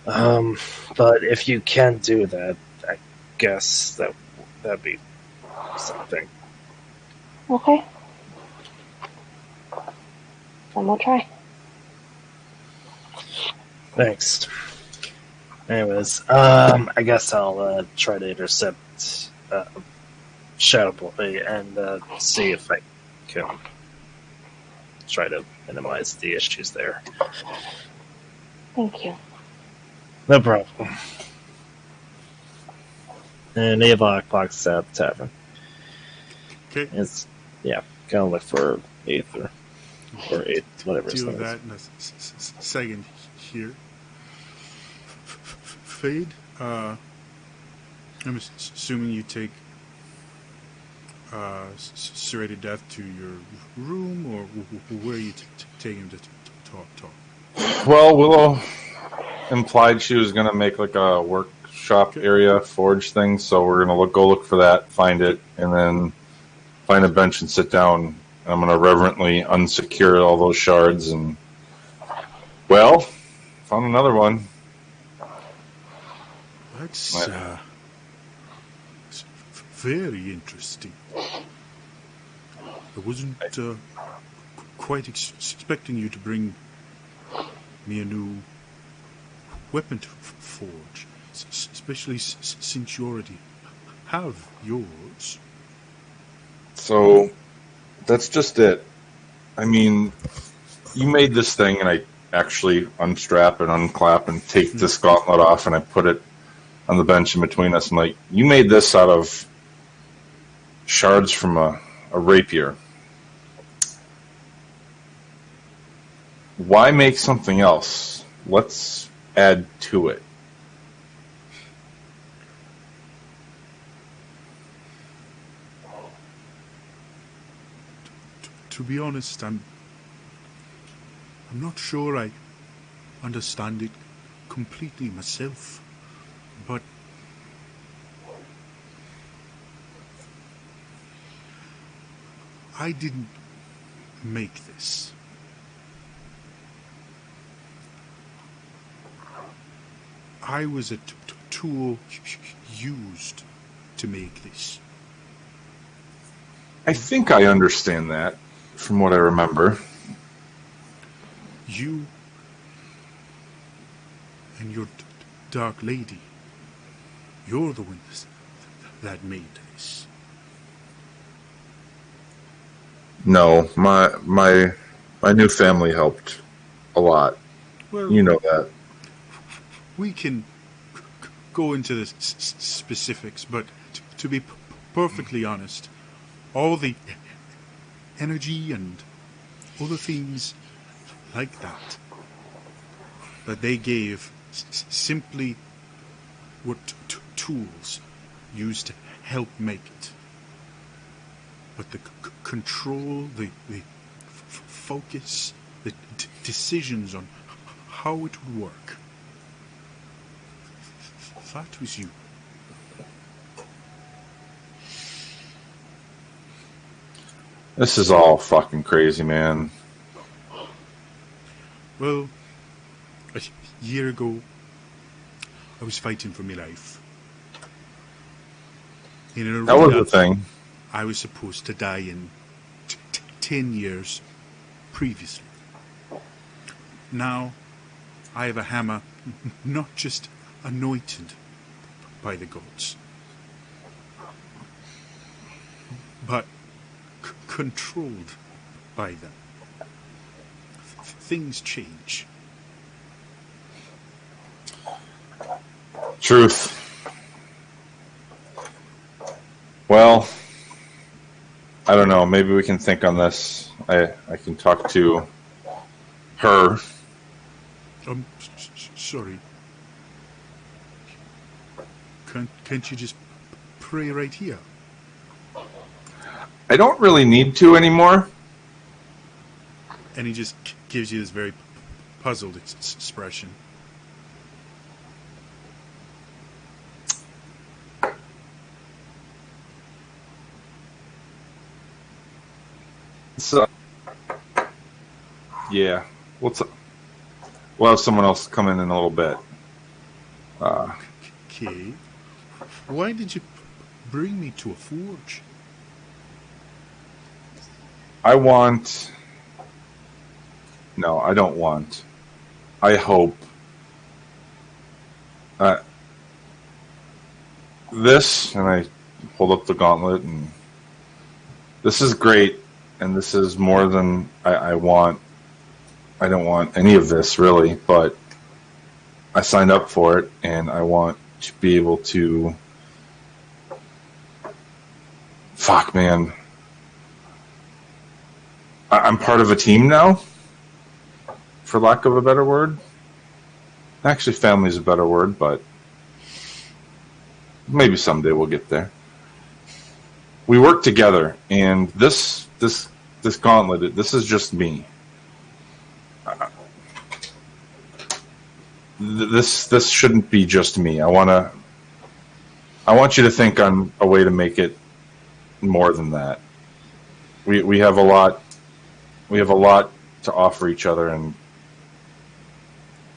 But if you can do that, I guess that'd be something. Okay. Then we'll try. Thanks. Anyways, I guess I'll try to intercept Shadow Boy and see if I can try to minimize the issues there. Thank you. No problem. And Avok walks out the tavern. Okay. Gonna look for Aether. or 8th, whatever his Deal with name is. that in a second here. Fade, I'm assuming you take serrated death to your room, or where you take him to talk? Well, Willow implied she was going to make like a workshop Okay. area, forge thing. So we're going to go look for that, find it, and then find a bench and sit down. I'm going to reverently unsecure all those shards and, well, found another one. That's it's very interesting. I wasn't quite expecting you to bring me a new weapon to forge, especially since you already have yours. So that's just it. I mean, you made this thing, and I actually unstrap and unclap and take this gauntlet off, and I put it on the bench in between us. I'm like, you made this out of shards from a rapier. Why make something else? Let's add to it. To be honest, I'm not sure I understand it completely myself, but I didn't make this. I was a tool used to make this. I think I understand that from what I remember. You and your dark lady, you're the ones that made this. No, my new family helped a lot. Well, You know that. we can go into the specifics, but to be perfectly honest, all the energy and other things like that they gave simply were tools used to help make it. But the control, the focus, the decisions on how it would work, that was you. This is all fucking crazy, man. Well, a year ago, I was fighting for my life. In an That was arena the thing. I was supposed to die in 10 years previously. Now, I have a hammer not just anointed by the gods, but controlled by them. Things change. Truth. Well, I don't know. Maybe we can think on this. I can talk to her. Sorry. Can't you just pray right here? I don't really need to anymore. And he just gives you this very puzzled expression. So, yeah. We'll have someone else come in a little bit. Okay. Why did you bring me to a forge? I want... No, I don't want. I hope. This, and I hold up the gauntlet, and this is great, and this is more than I want. I don't want any of this, really, but I signed up for it, and I want to be able to... Fuck, man. I'm part of a team now, for lack of a better word. Actually, family is a better word, but maybe someday we'll get there. We work together, and this gauntlet, this is just me. This shouldn't be just me. I want you to think on a way to make it more than that. We have a lot to offer each other, and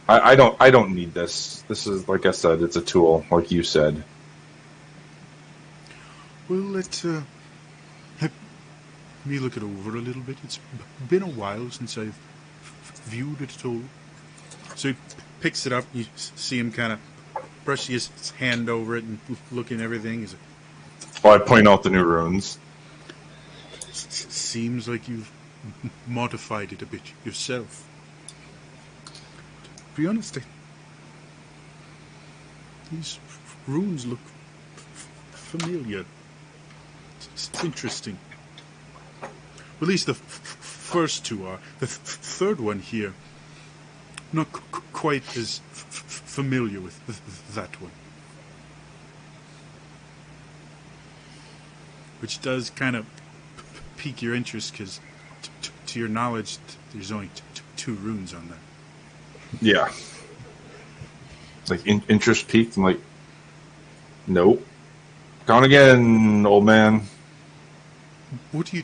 I don't need this. This is, like I said, it's a tool, like you said. Well, let me look it over a little bit. It's been a while since I've viewed it at all. So he picks it up. You see him kind of brushing his hand over it and looking at everything. He's like, Well, I point out the new runes. seems like you've modified it a bit yourself. To be honest, these runes look familiar. It's interesting. At least the first two are. The third one here, not quite as familiar with that one. Which does kind of pique your interest, because to your knowledge, there's only two runes on that. Yeah. Like, interest peaked. I'm like, nope. Count again, old man. What are you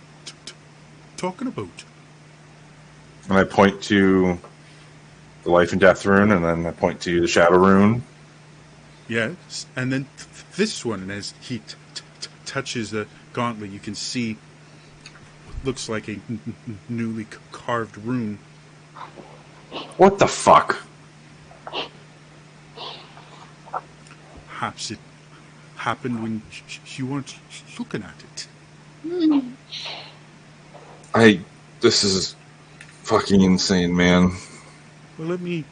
talking about? And I point to the life and death rune, and then I point to the shadow rune. Yes, and then this one, as he touches the gauntlet, you can see what looks like a newly carved rune. What the fuck? Perhaps it happened when you weren't looking at it. This is fucking insane, man. Well, let me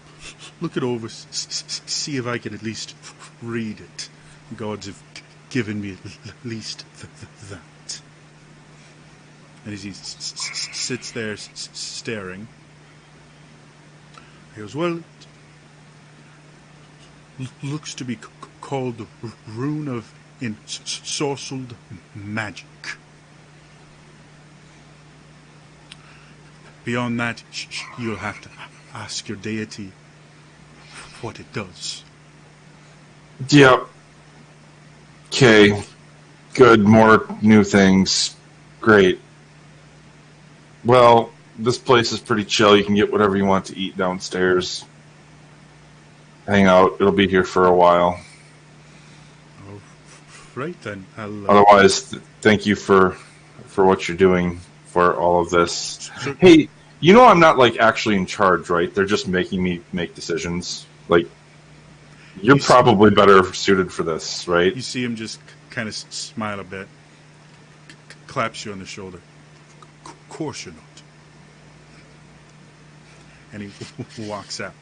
look it over, see if I can at least read it. The gods have given me at least that. And as he sits there staring, he goes, well, it looks to be called the Rune of Ensorcelled Magic. Beyond that, you'll have to ask your deity what it does. Yep. Okay. Good. More new things. Great. Well, this place is pretty chill. You can get whatever you want to eat downstairs. Hang out. It'll be here for a while. Oh, right then. I'll. Otherwise, thank you for what you're doing for all of this. So, Hey, you know I'm not like actually in charge, right? They're just making me make decisions. Like, you're probably better suited for this, right? you see him just kind of smile a bit, claps you on the shoulder. Of course you're not. And he walks out.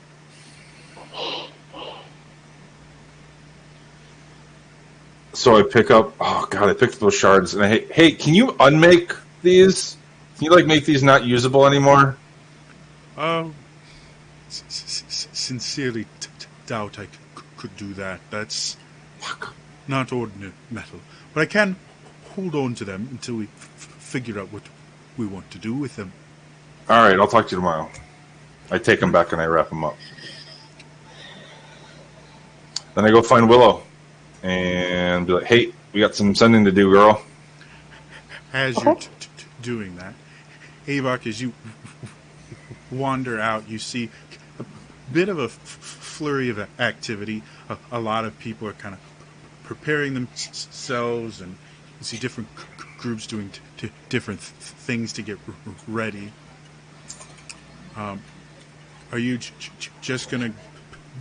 So I pick up. Oh god, I picked up those shards, and hey, can you unmake these? Can you like make these not usable anymore? Sincerely doubt I could do that. That's not ordinary metal. But I can hold on to them until we figure out what we want to do with them. All right, I'll talk to you tomorrow. I take them back and I wrap them up. Then I go find Willow and be like, "Hey, we got some sending to do, girl." As you're doing that, Avok, as you wander out, you see a bit of a flurry of activity. A lot of people are kind of preparing themselves, and you see different groups doing different things to get ready. Are you just going to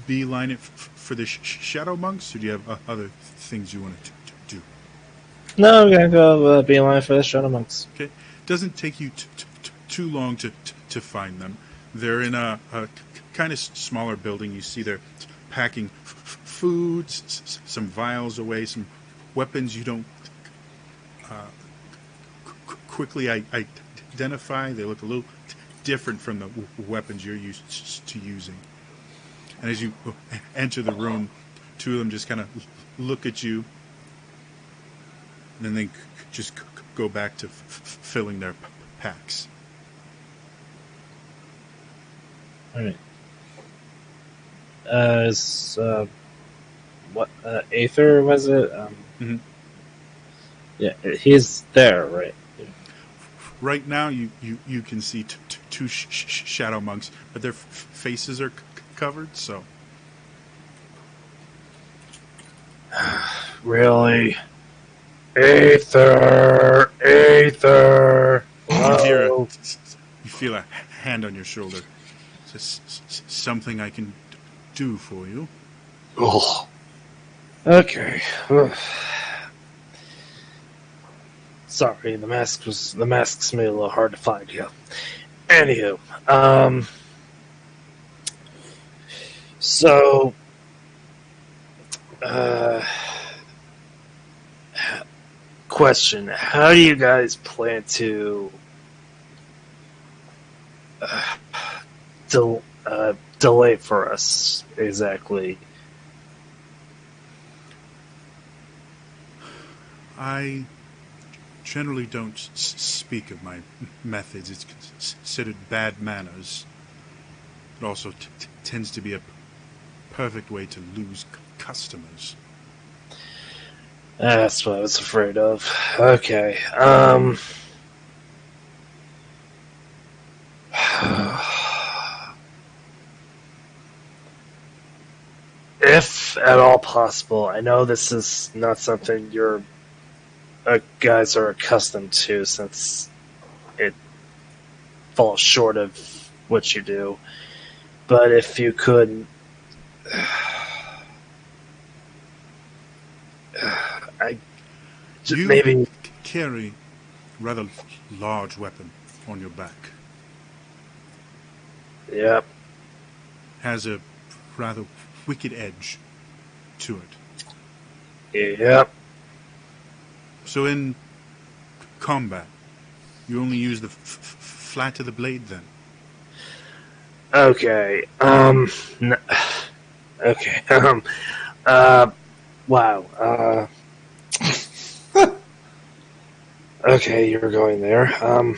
beeline it for the Shadow Monks, or do you have other things you want to do? No, I'm gonna go beeline for the Shadow Monks. Okay, doesn't take you too long to find them. They're in a kind of smaller building. You see they're packing foods, some vials away, some weapons you don't quickly identify. They look a little different from the weapons you're used to using. And as you enter the room, two of them just kind of look at you, and then they just go back to filling their packs. All right. What Aether was it? Mhm. Yeah, he's there, right? Right now, you can see two shadow monks, but their faces are covered, so... Really? Aether! You hear you feel a hand on your shoulder. Is this something I can do for you? Oh. Okay. Sorry, the masks made it a little hard to find here. Anywho, so, question: how do you guys plan to delay for us exactly? I generally don't speak of my methods. It's considered bad manners. It also tends to be a perfect way to lose customers. That's what I was afraid of. Okay. If at all possible, I know this is not something your guys are accustomed to, since it falls short of what you do. But if you could, You maybe carry a rather large weapon on your back. Yep. Has a rather wicked edge to it. Yep. So in combat, you only use the flat of the blade then? Okay. Okay. Wow. Okay, you're going there.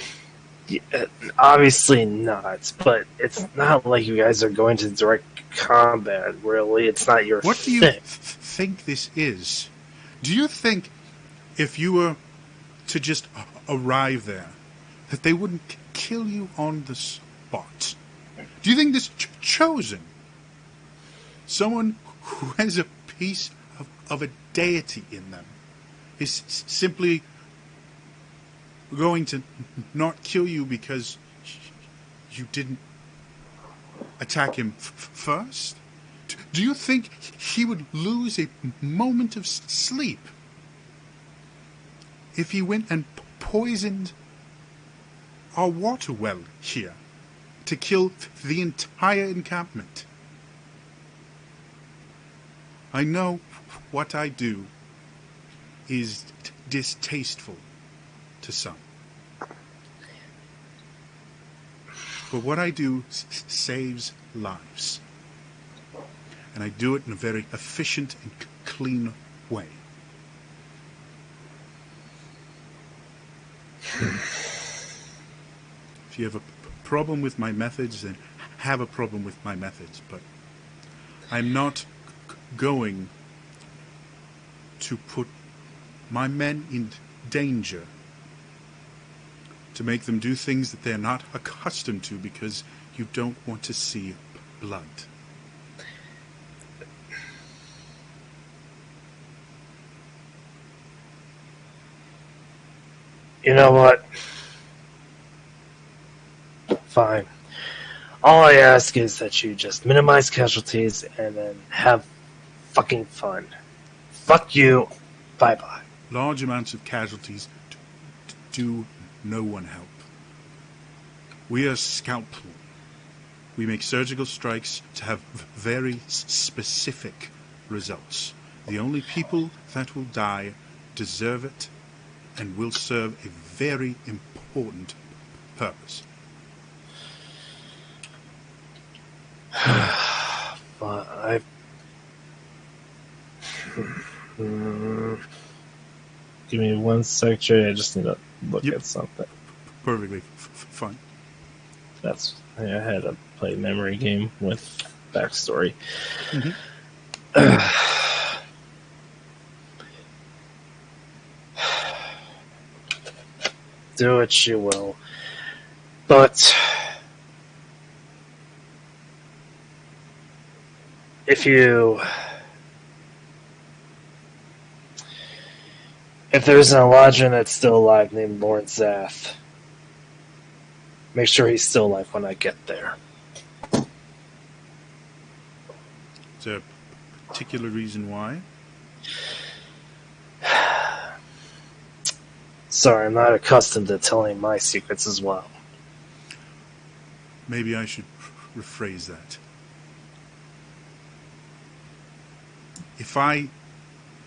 Obviously not, but it's not like you guys are going to direct combat, really. It's not your What do you think this is? Do you think if you were to just arrive there, that they wouldn't kill you on the spot? Do you think this chosen, someone who has a piece of a deity in them, is simply going to not kill you because you didn't attack him first? Do you think he would lose a moment of sleep if he went and poisoned our water well here to kill the entire encampment? I know what I do is distasteful to some, but what I do saves lives, and I do it in a very efficient and clean way. If you have a problem with my methods, then have a problem with my methods, but I'm not going to put my men in danger to make them do things that they're not accustomed to because you don't want to see blood. You know what? Fine. All I ask is that you just minimize casualties and then have fucking fun. Fuck you. Bye-bye. Large amounts of casualties do no one help. We are scalpel. We make surgical strikes to have very specific results. The only people that will die deserve it and will serve a very important purpose. But I. Give me one sec, Jay. I just need to look Yep. at something. Perfectly fine. I had to play a memory game with backstory. Mhm. Do what you will. But if there's an Elijah that's still alive named Lord Zath, make sure he's still alive when I get there. Is there a particular reason why? Sorry, I'm not accustomed to telling my secrets as well. Maybe I should rephrase that. If I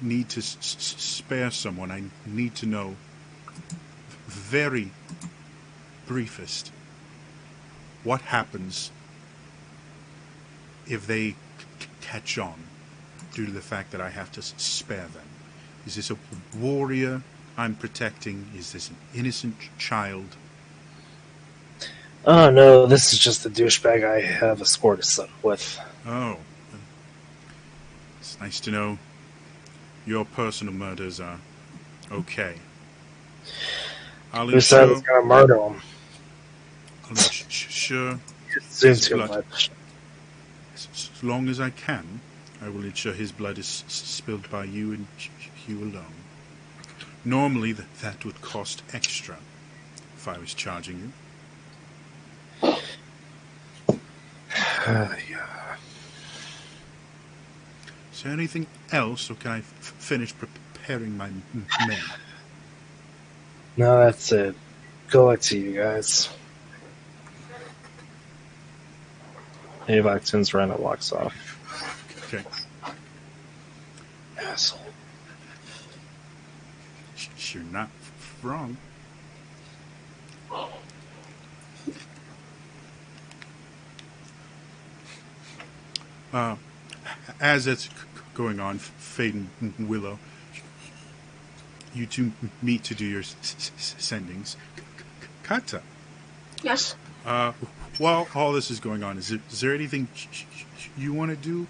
need to spare someone, I need to know very briefest what happens if they catch on due to the fact that I have to spare them. Is this a warrior I'm protecting? Is this an innocent child? Oh no, this is just a douchebag I have a score to settle with. Oh, it's nice to know your personal murders are okay. I'll Who said I was ensure gonna murder him? Zoom his too blood, much. as long as I can, I will ensure his blood is spilled by you and you alone. Normally, that would cost extra if I was charging you. Yeah. Is there anything else, or can I finish preparing my men? No, that's it. Good luck to you guys. Avoc turns around and walks off. Okay. Asshole. You're not wrong. As it's going on, Fade and Willow, you two meet to do your sendings. Kata, Yes. while all this is going on, is there anything you want to do?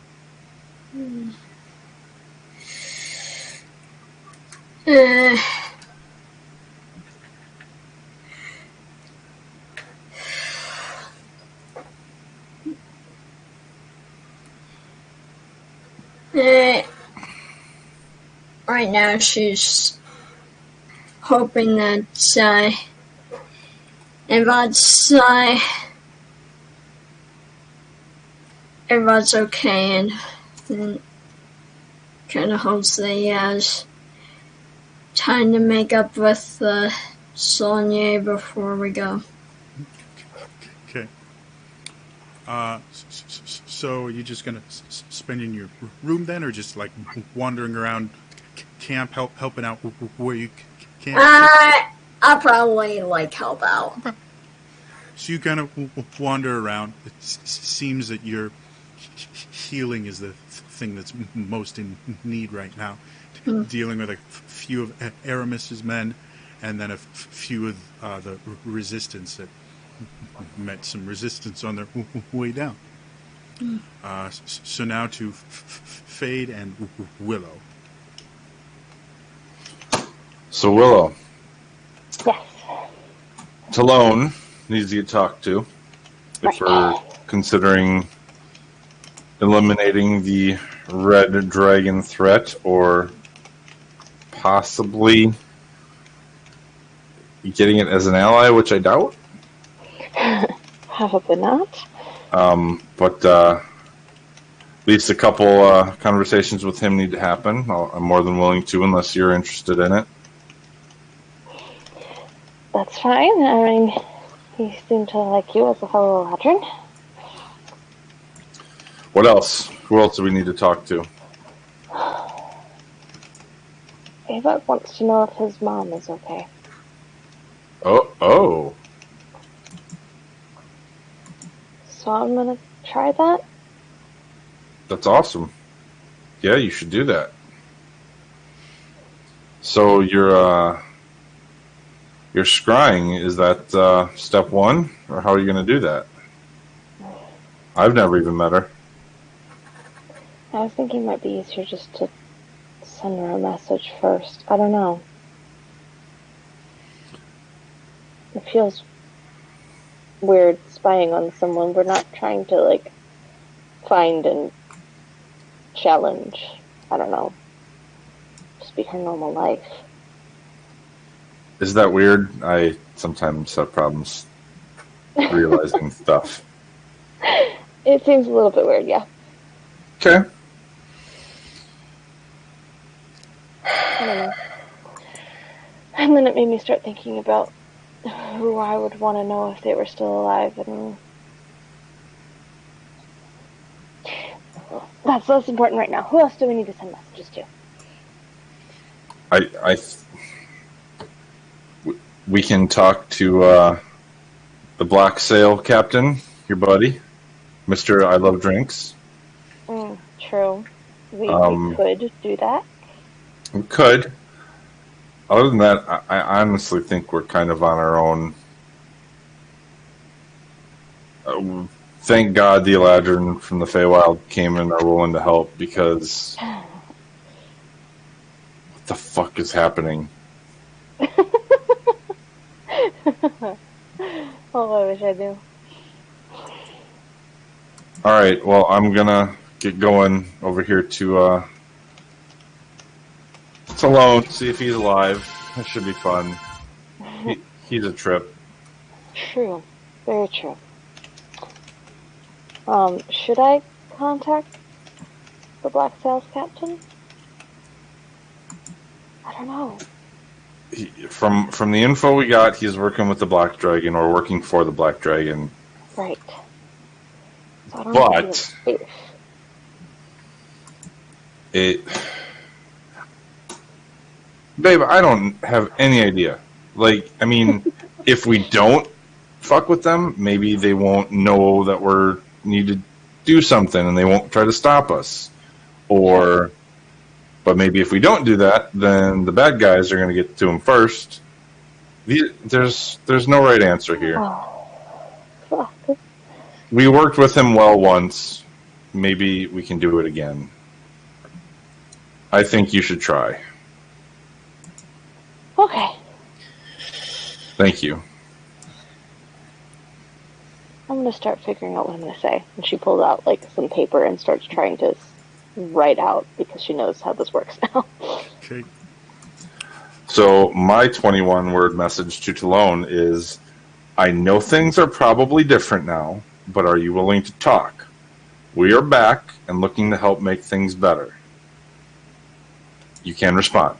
Uh, right now she's hoping that everyone's okay and kind of hopes that he has time to make up with Sonya before we go. Okay. So are you just gonna spend in your room then, or just like wandering around camp, helping out where you can? I'll probably help out. So you kind of wander around. It seems that your healing is the thing that's most in need right now. Dealing with a few of Aramis's men, and then a few of the resistance that met some resistance on their way down. So now to Fade and Willow. So Willow, Yes. Talone needs to get talked to if we're considering eliminating the red dragon threat, or possibly getting it as an ally, which I doubt. Probably not. But at least a couple conversations with him need to happen. I'm more than willing to, unless you're interested in it. That's fine. I mean, he seemed to like you as a fellow Ladrin. What else? Who else do we need to talk to? Ava wants to know if his mom is okay. Oh. So I'm gonna try that. That's awesome. Yeah, you should do that. So you're scrying. Is that step one, or how are you going to do that? I've never even met her. I was thinking it might be easier just to send her a message first. I don't know. It feels weird spying on someone we're not trying to, like, find and challenge. I don't know. Just be her normal life. Is that weird? I sometimes have problems realizing stuff. It seems a little bit weird, yeah. Okay. I don't know. And then it made me start thinking about who I would want to know if they were still alive, and that's less important right now. Who else do we need to send messages to? We can talk to the Black Sail captain, your buddy, Mr. I Love Drinks. True. We could do that. We could. Other than that, I honestly think we're kind of on our own. Thank God the Eladrin from the Feywild came and are willing to help, because what the fuck is happening? Oh, I wish I knew. Alright, well, I'm gonna get going over here to Talone, see if he's alive. That should be fun. He's a trip. True. Very true. Should I contact the Black Sails captain? I don't know. From the info we got, he's working with the Black Dragon, or working for the Black Dragon. Right. So I don't But babe, I don't have any idea. Like, I mean, if we don't fuck with them, maybe they won't know that we're need to do something, and they won't try to stop us. But maybe if we don't do that, then the bad guys are going to get to them first. There's no right answer here. Oh, fuck. We worked with him well once. Maybe we can do it again. I think you should try. Okay. Thank you. I'm going to start figuring out what I'm going to say. And she pulls out, like, some paper and starts trying to write out, because she knows how this works now. Okay. So my 21-word message to Talone is, I know things are probably different now, but are you willing to talk? We are back and looking to help make things better. You can respond.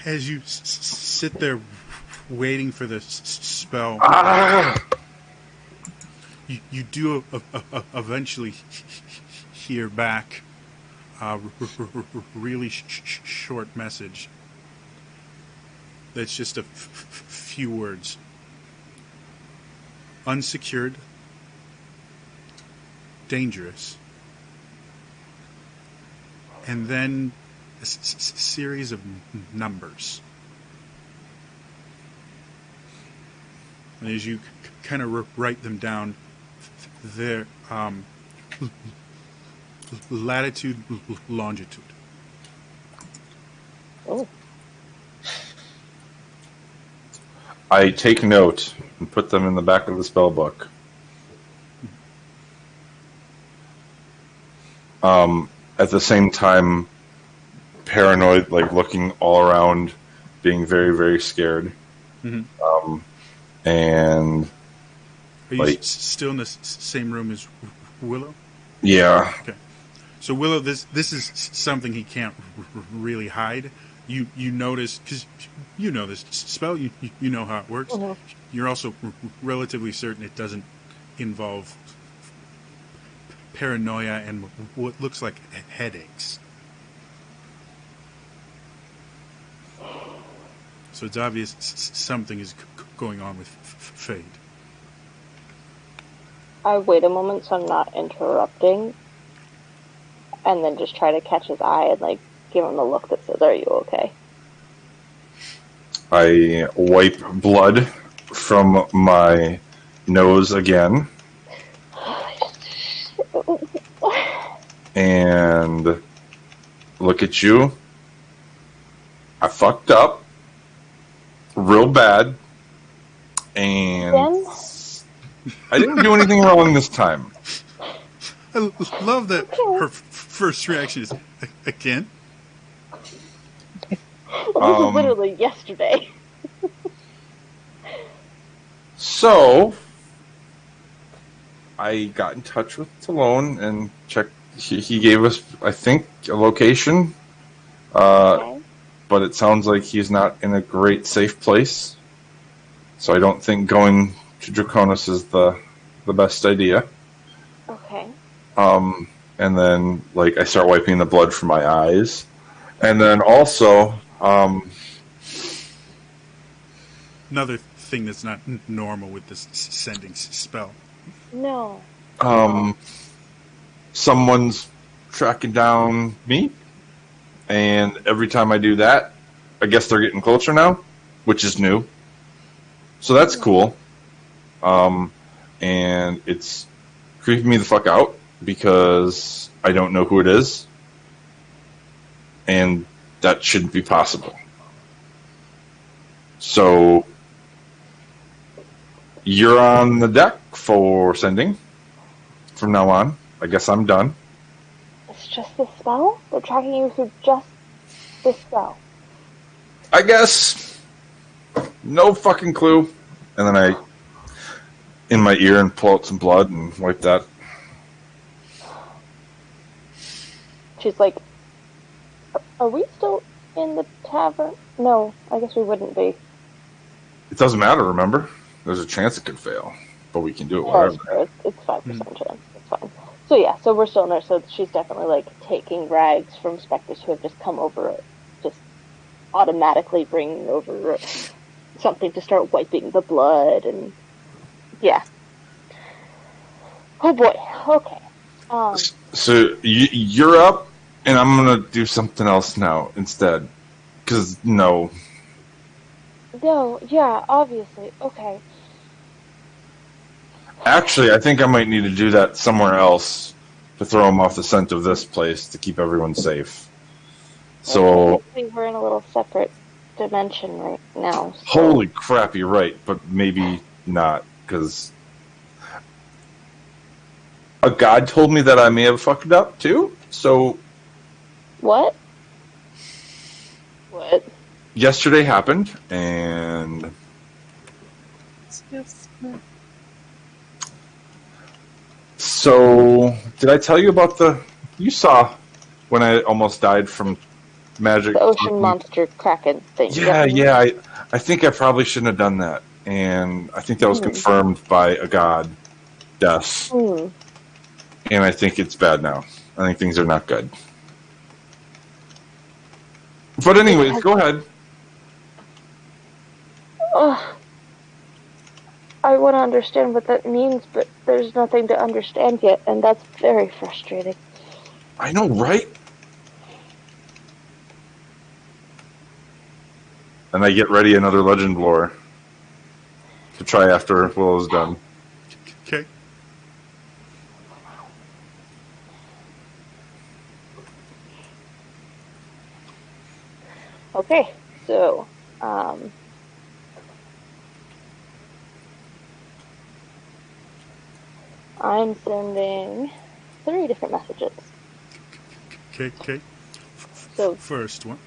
As you sit there waiting for the spell, you do eventually hear back a really short message that's just a few words. Unsecured, dangerous, and then a series of numbers. And as you kind of write them down, their latitude, longitude. Oh. I take note and put them in the back of the spell book. At the same time, paranoid, like looking all around, being very, very scared. Mm-hmm. And are you still in the same room as Willow? Yeah. Okay. So Willow, this is something he can't really hide. You notice, because you know this spell, you know how it works. Mm-hmm. You're also relatively certain it doesn't involve paranoia and what looks like headaches. So it's obvious something is going on with Fade. I wait a moment so I'm not interrupting, and then just try to catch his eye and like give him a look that says, "Are you okay?" I wipe blood from my nose again and look at you. I fucked up real bad, and Again? I didn't do anything wrong this time. I love that Okay. her first reaction is, again? Well, this was literally yesterday. So I got in touch with Talone and checked. He gave us, I think, a location, Okay. but it sounds like he's not in a great safe place. So I don't think going to Draconis is the best idea. Okay. And then like I start wiping the blood from my eyes, and then also Another thing that's not normal with this sending spell. No. someone's tracking down me, and every time I do that, I guess they're getting closer now, which is new. So that's cool. And it's creeping me the fuck out because I don't know who it is, and that shouldn't be possible. So you're on the deck for sending from now on. I guess I'm done. It's just the spell? They're tracking you through just the spell. I guess. No fucking clue. And then I, in my ear, and pull out some blood and wipe that. She's like, are we still in the tavern? No, I guess we wouldn't be. It doesn't matter, remember? There's a chance it could fail, but we can do it, Yeah, whatever. sure. It's 5% chance. It's fine. So yeah, so we're still in there. So she's definitely like taking rags from specters who have just come over, just automatically bringing over something to start wiping the blood, and yeah. Oh boy. Okay. So you're up, and I'm going to do something else now instead. Because, no. No, yeah, obviously. Okay. Actually, I think I might need to do that somewhere else to throw them off the scent of this place to keep everyone safe. So, obviously we're in a little separate dimension right now. So. holy crap, you're right, but maybe not, because a god told me that I may have fucked up too. So, What? What? yesterday happened, and so did I tell you about you saw when I almost died from magic? The ocean monster kraken thing. Yeah, I think I probably shouldn't have done that, and I think that was confirmed by a god death, and I think it's bad now. I think things are not good. But anyways, go ahead. I want to understand what that means, but there's nothing to understand yet, and that's very frustrating. I know, right? And I get ready another legend lore to try after Willow's done. Okay. Okay, so, I'm sending 3 different messages. Okay. So, First one.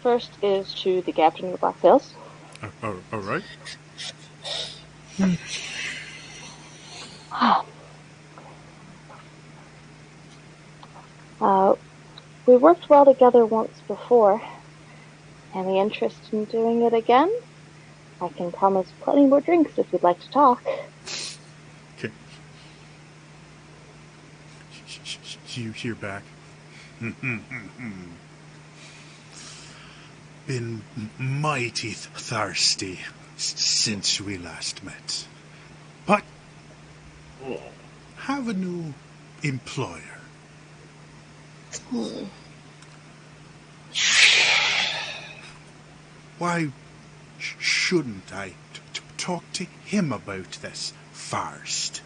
first is to the captain of the Black Sails. All right. We worked well together once before. Any interest in doing it again? I can promise plenty more drinks if you'd like to talk. Okay. You hear back. Been mighty thirsty since we last met. But have a new employer. Why shouldn't I talk to him about this first?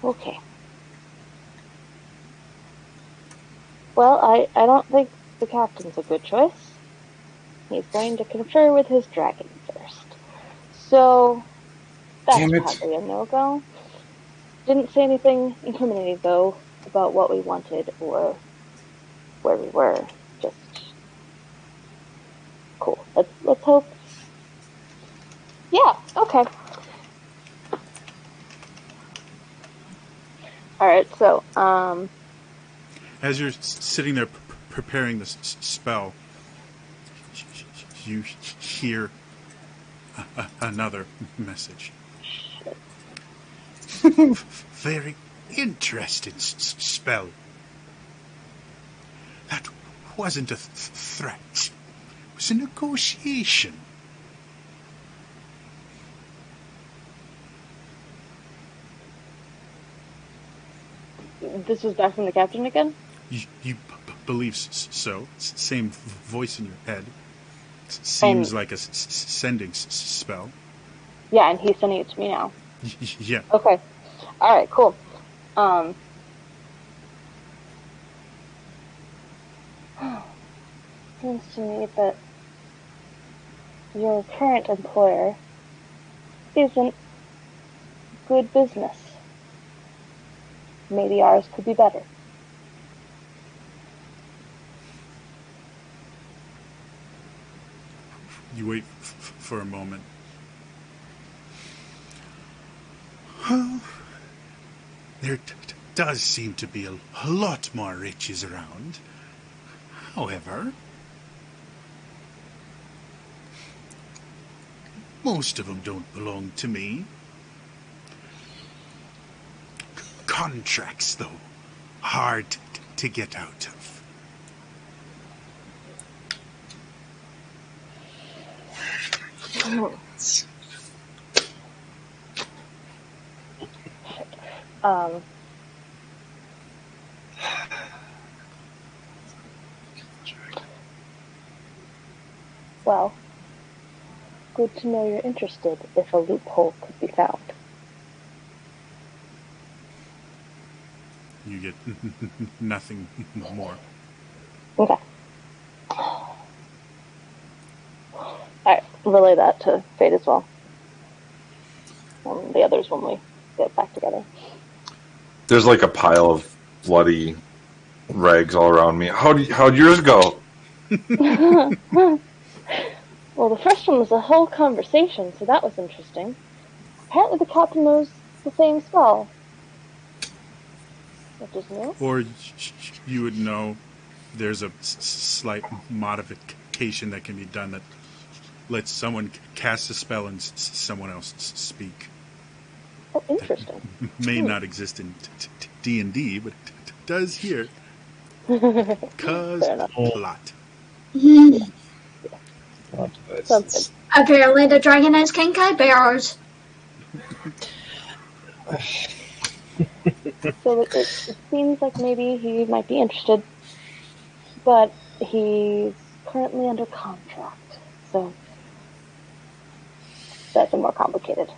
Okay. Well, I don't think the captain's a good choice. He's going to confer with his dragon first. So, that's Damn it. probably a no-go. Didn't say anything incriminating, though, about what we wanted or where we were. Just cool. Let's hope. Yeah, okay. Alright, so, As you're sitting there preparing this spell, you hear another message. Very interesting spell. That wasn't a threat. It was a negotiation. this was back from the captain again? You believe so. Same voice in your head. Seems like a sending spell. Yeah, and he's sending it to me now. Yeah. Okay. Alright, cool. Seems to me that your current employer isn't good business. Maybe ours could be better. You wait for a moment. Well, there does seem to be a lot more riches around. However, most of them don't belong to me. Contracts, though, hard to get out of. Well, good to know you're interested if a loophole could be found. You get nothing more. Okay. Alright, relay that to Fate as well. And the others when we get back together. There's like a pile of bloody rags all around me. How'd yours go? Well, the first one was a whole conversation, so that was interesting. Apparently the captain knows the same spell. Which is new. Or you would know there's a slight modification that can be done that lets someone cast a spell and someone else speak. Oh, interesting. May not exist in D&D, but it does here. Cause Fair enough. plot. Sounds Apparently the dragon has Kenkai bears. good. So it seems like maybe he might be interested, but he's currently under contract, so that's more complicated.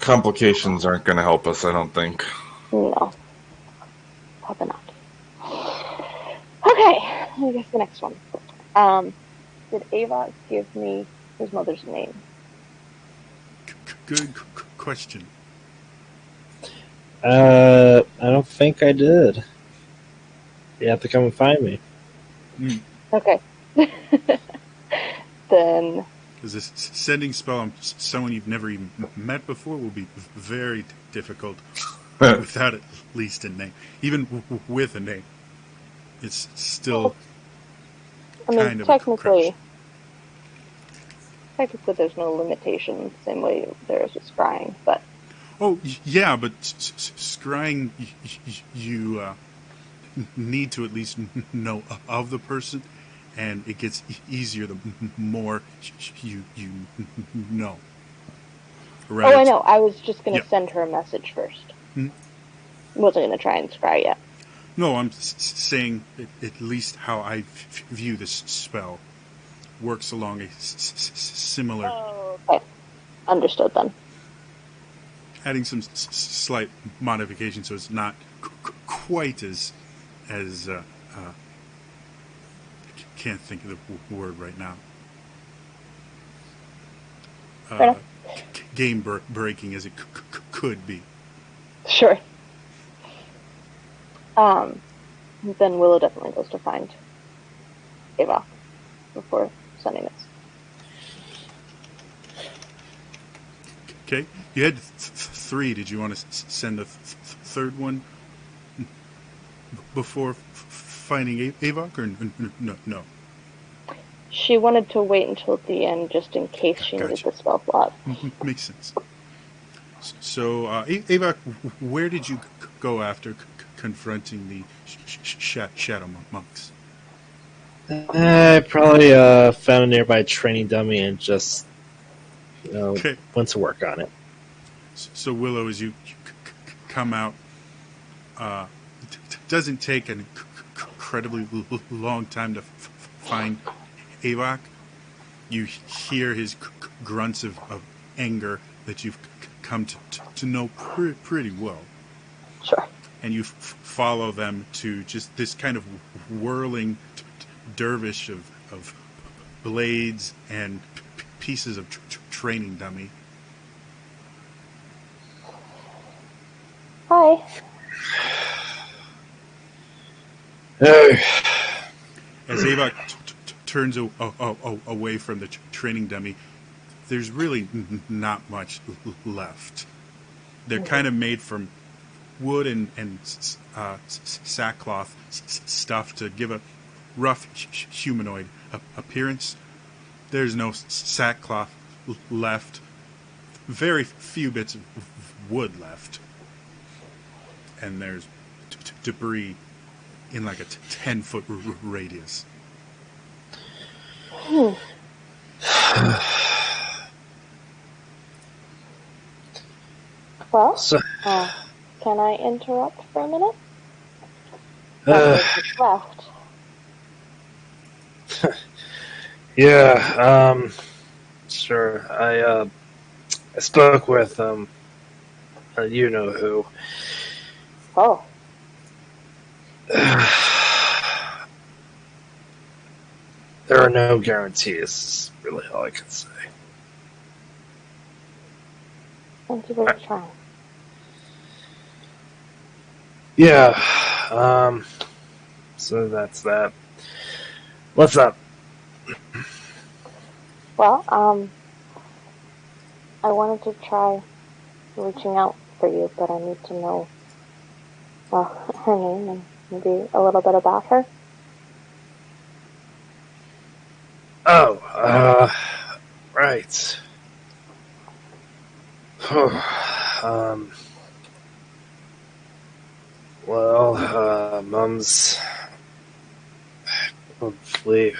Complications aren't going to help us, I don't think. No. Probably not. Okay, I guess the next one. Did Ava give me his mother's name? Good question. I don't think I did. You have to come and find me. Okay. Then... Because this sending spell on someone you've never even met before will be very difficult without at least a name. Even with a name, it's still kind of technically there's no limitation, same way there is with scrying, but... Oh, yeah, but scrying, you need to at least know of the person, and it gets easier the more you know. Oh, I know. I was just going Yeah. to send her a message first. Hmm? Wasn't going to try and scry yet. No, I'm saying at least how I view this spell works along a similar, Oh, okay. Understood then. adding some slight modification so it's not quite as can't think of the word right now. Game breaking as it could be. Sure. Then Willow definitely goes to find Ava before sending this. Okay, you had 3. Did you want to send a third one before finding Avok, or no? She wanted to wait until the end just in case she needed Gotcha. the spell slot. Makes sense. So, Avok, where did you go after confronting the shadow monks? I probably found a nearby training dummy and just Okay. went to work on it. So, Willow, as you come out, doesn't take an incredibly long time to find Avok. You hear his grunts of anger that you've come to know pretty well. Sure. And you follow them to just this kind of whirling dervish of blades and pieces of training dummy. Hi. As Avok turns away from the training dummy, there's really not much left. They're kind of made from wood and sackcloth stuff to give a rough humanoid appearance. There's no sackcloth left. Very few bits of wood left. And there's debris in like a 10-foot radius. Well, So, can I interrupt for a minute? Left. yeah, sure. I spoke with you know who. Oh, There are no guarantees. Is really all I can say. thank you for trying. Yeah. So that's that. What's up? Well, I wanted to try reaching out for you, but I need to know, her name and maybe a little bit about her. Oh, right. Mom's hopefully.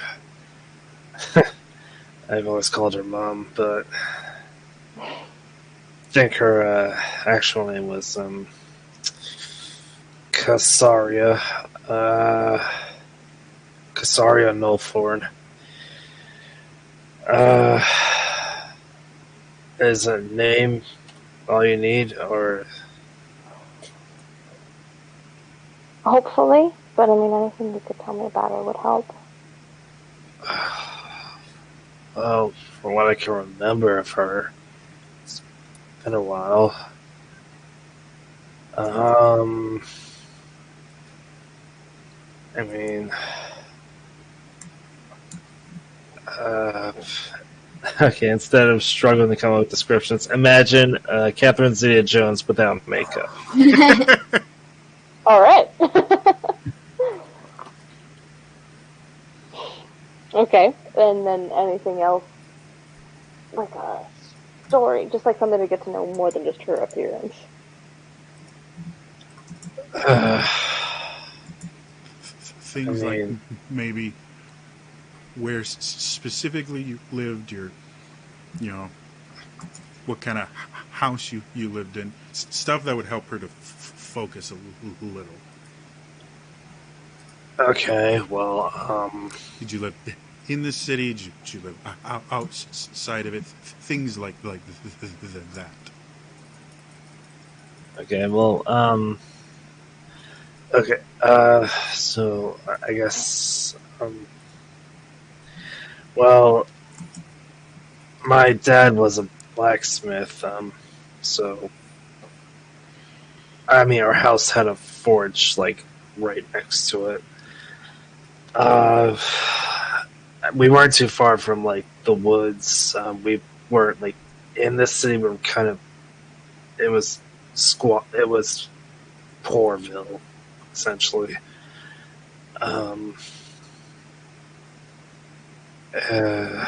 I've always called her Mom, but I think her actual name was Casaria. Casaria Nulthorn. Is a name all you need, or Hopefully, but I mean, anything you could tell me about her would help. well, from what I can remember of her, it's been a while. I mean, okay, instead of struggling to come up with descriptions, imagine Catherine Zeta-Jones without makeup. All right. Okay, and then anything else, like a story, just like something to get to know more than just her appearance. things like mean, maybe where specifically you lived, you know, what kind of house you lived in, stuff that would help her to focus a little. okay, well, Did you live in the city? Did you live outside of it? Things like that. okay, well, okay, so I guess, well, my dad was a blacksmith, so I mean, our house had a forge like right next to it. Uh, we weren't too far from like the woods. We weren't like in the city. We were kind of. It was It was Poorville, essentially. Um, uh,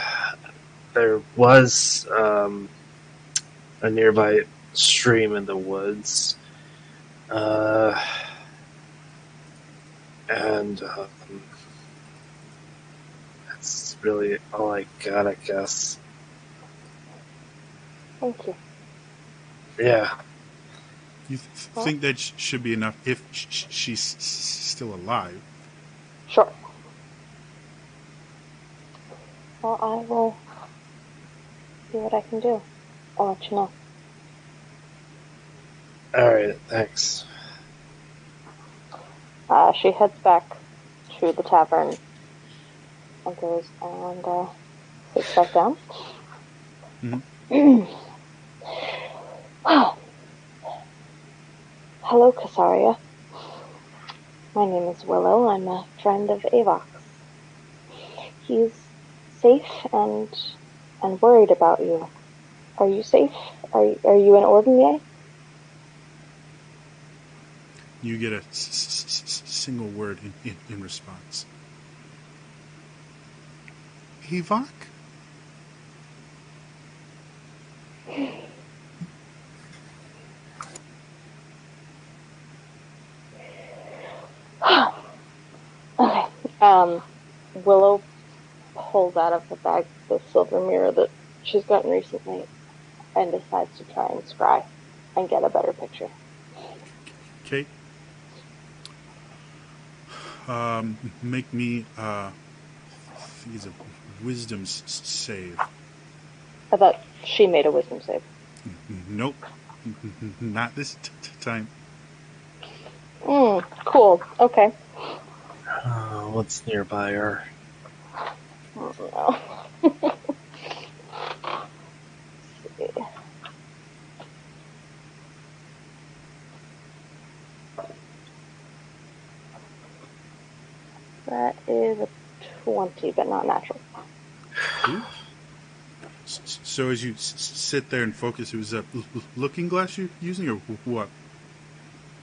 there was a nearby stream in the woods. Uh, and that's really all I got, I guess. Thank you. Yeah. You think that should be enough if she's still alive? Sure. Well, I will see what I can do. I'll let you know. Alright, thanks. She heads back to the tavern and goes and sits back down. Mm-hmm. Wow. Hello, Casaria. My name is Willow. I'm a friend of Avox. He's safe and worried about you. Are you safe? Are you in Ordinier? You get a single word in response. Evok? Okay. Willow pulls out of the bag the silver mirror that she's gotten recently and decides to try and scry and get a better picture. Okay. Make me it's a wisdom save. I thought she made a wisdom save. Nope. Not this time. Cool. Okay. What's nearby her? Oh, no. Let's see. That is a 20, but not natural. Ooh. So as you sit there and focus, it was a looking glass you're using, or what?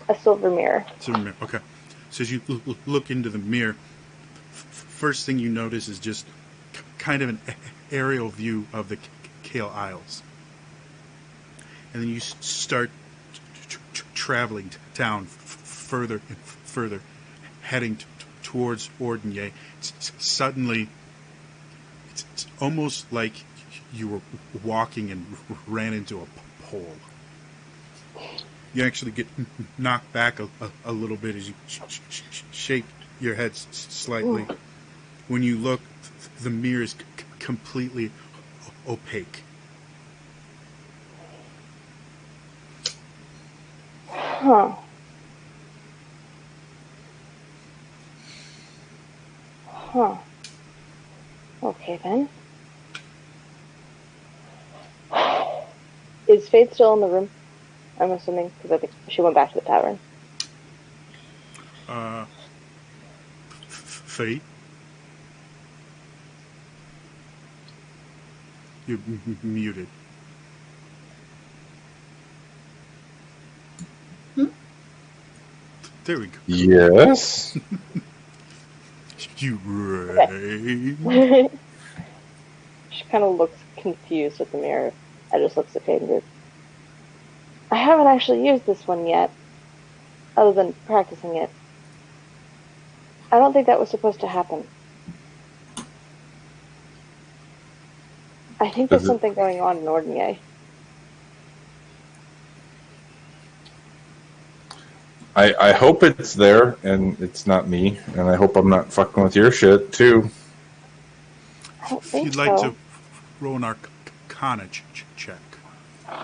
A silver mirror. Silver mirror. Okay. So as you look into the mirror, first thing you notice is just kind of an aerial view of the Kael Isles. And then you start traveling down further and further, heading towards Ordinier. Suddenly, it's almost like you were walking and ran into a pole. You actually get knocked back a little bit as you shake your head slightly. When you look, the mirror is completely opaque. Huh. Huh. Okay, then. Is Faith still in the room? I'm assuming, because I think she went back to the tavern. Faith? You're muted. There we go. Yes. You right. She kind of looks confused at the mirror. I just looks at Faith and goes, I haven't actually used this one yet, other than practicing it. I don't think that was supposed to happen. I think there's something going on in Ordnier. I hope it's there and it's not me, and I hope I'm not fucking with your shit too. I don't If think you'd like so. to roll an Arcana check.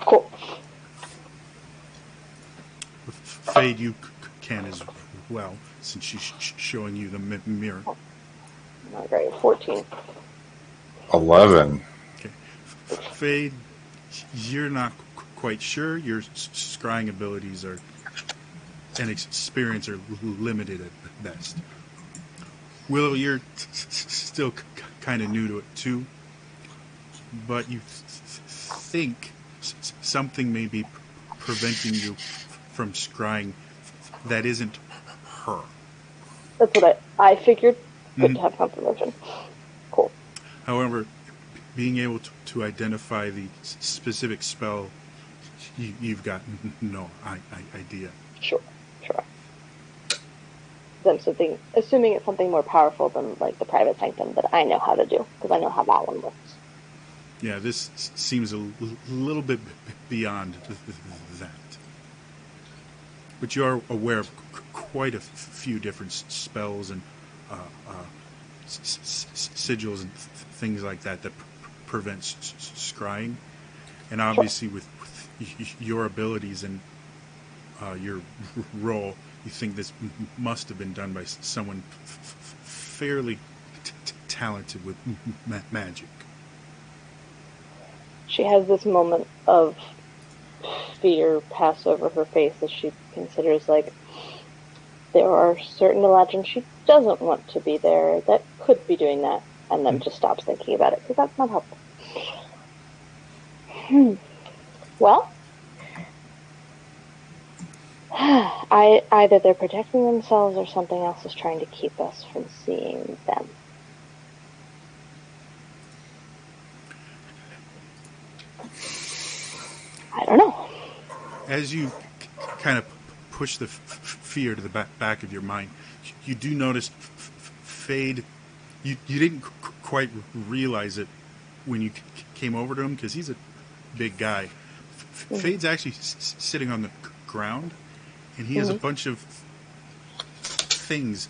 Cool. Fade, you can as well, since she's showing you the mirror. Not great. 14. 11. Okay. Fade, you're not quite sure. Your scrying abilities are and experience are limited at best. Willow, you're still kind of new to it too, but you think something may be preventing you from scrying that isn't her. That's what I figured. Good to have confirmation. Cool. However, being able to identify the specific spell, you've got no idea. Sure. Then assuming it's something more powerful than like the private sanctum that I know how to do, because I know how that one works. Yeah, this seems a little bit beyond that. But you are aware of quite a few different spells and sigils and things like that prevent scrying. And obviously with your abilities and your role, you think this must have been done by someone fairly talented with magic. She has this moment of fear pass over her face as she considers, like, there are certain legends she doesn't want to be there that could be doing that, and then just stops thinking about it, because that's not helpful. Well, either they're protecting themselves or something else is trying to keep us from seeing them. I don't know. As you kind of push the fear to the back of your mind, you do notice Fade. You didn't quite realize it when you came over to him because he's a big guy. Fade's actually sitting on the ground, and he has a bunch of things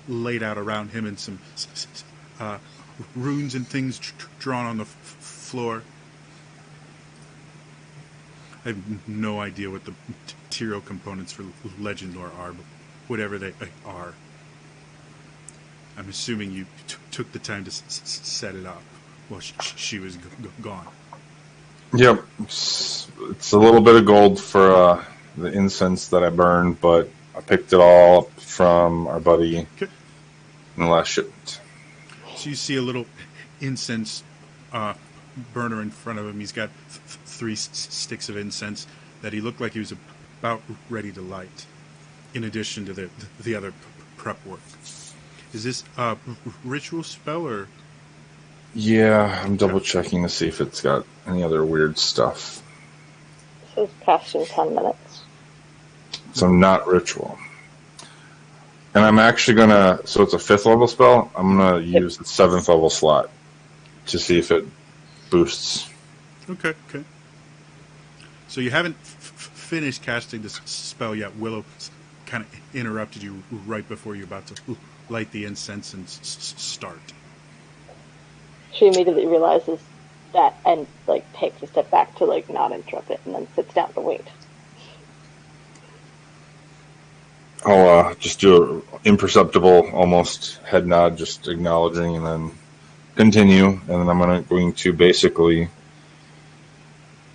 laid out around him and some runes and things drawn on the floor. I have no idea what the material components for legend lore are, but whatever they are, I'm assuming you took the time to set it up while she was gone. Yep. It's a little bit of gold for the incense that I burned, but I picked it all up from our buddy in the last shipment. So you see a little incense burner in front of him. He's got 3 sticks of incense that he looked like he was about ready to light, in addition to the other prep work. Is this a ritual spell or? Yeah, I'm double checking to see if it's got any other weird stuff. It says cast in 10 minutes. So not ritual. And I'm actually gonna, so it's a 5th level spell, I'm gonna use the 7th level slot to see if it boosts. Okay. So you haven't finished casting this spell yet. Willow kind of interrupted you right before you're about to light the incense and start. She immediately realizes that and like takes a step back to like not interrupt it, and then sits down to wait. I'll just do an imperceptible, almost head nod, just acknowledging, and then continue. And then I'm going to basically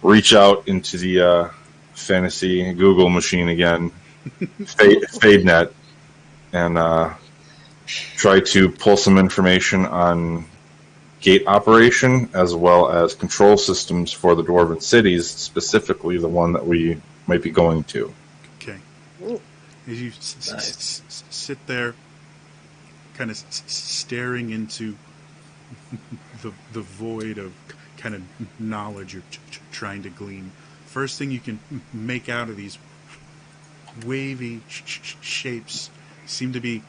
reach out into the fantasy Google machine again, FadeNet, and try to pull some information on gate operation as well as control systems for the Dwarven cities, specifically the one that we might be going to. Okay. As you sit there, kind of staring into the void of kind of knowledge you're trying to glean, first thing you can make out of these wavy shapes seem to be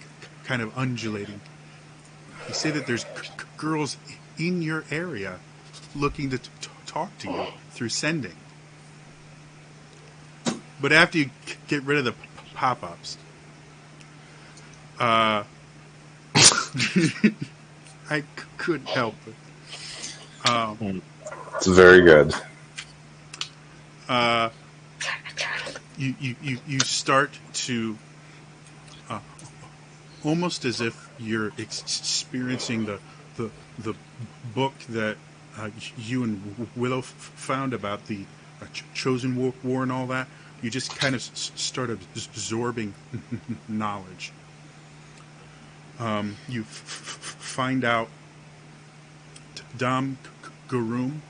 kind of undulating. You say that there's girls in your area looking to talk to you through sending. But after you get rid of the pop-ups, I couldn't help it. It's very good. You start to almost as if you're experiencing the book that you and Willow found about the Chosen War and all that. You just kind of start absorbing knowledge. You find out Dom Garoom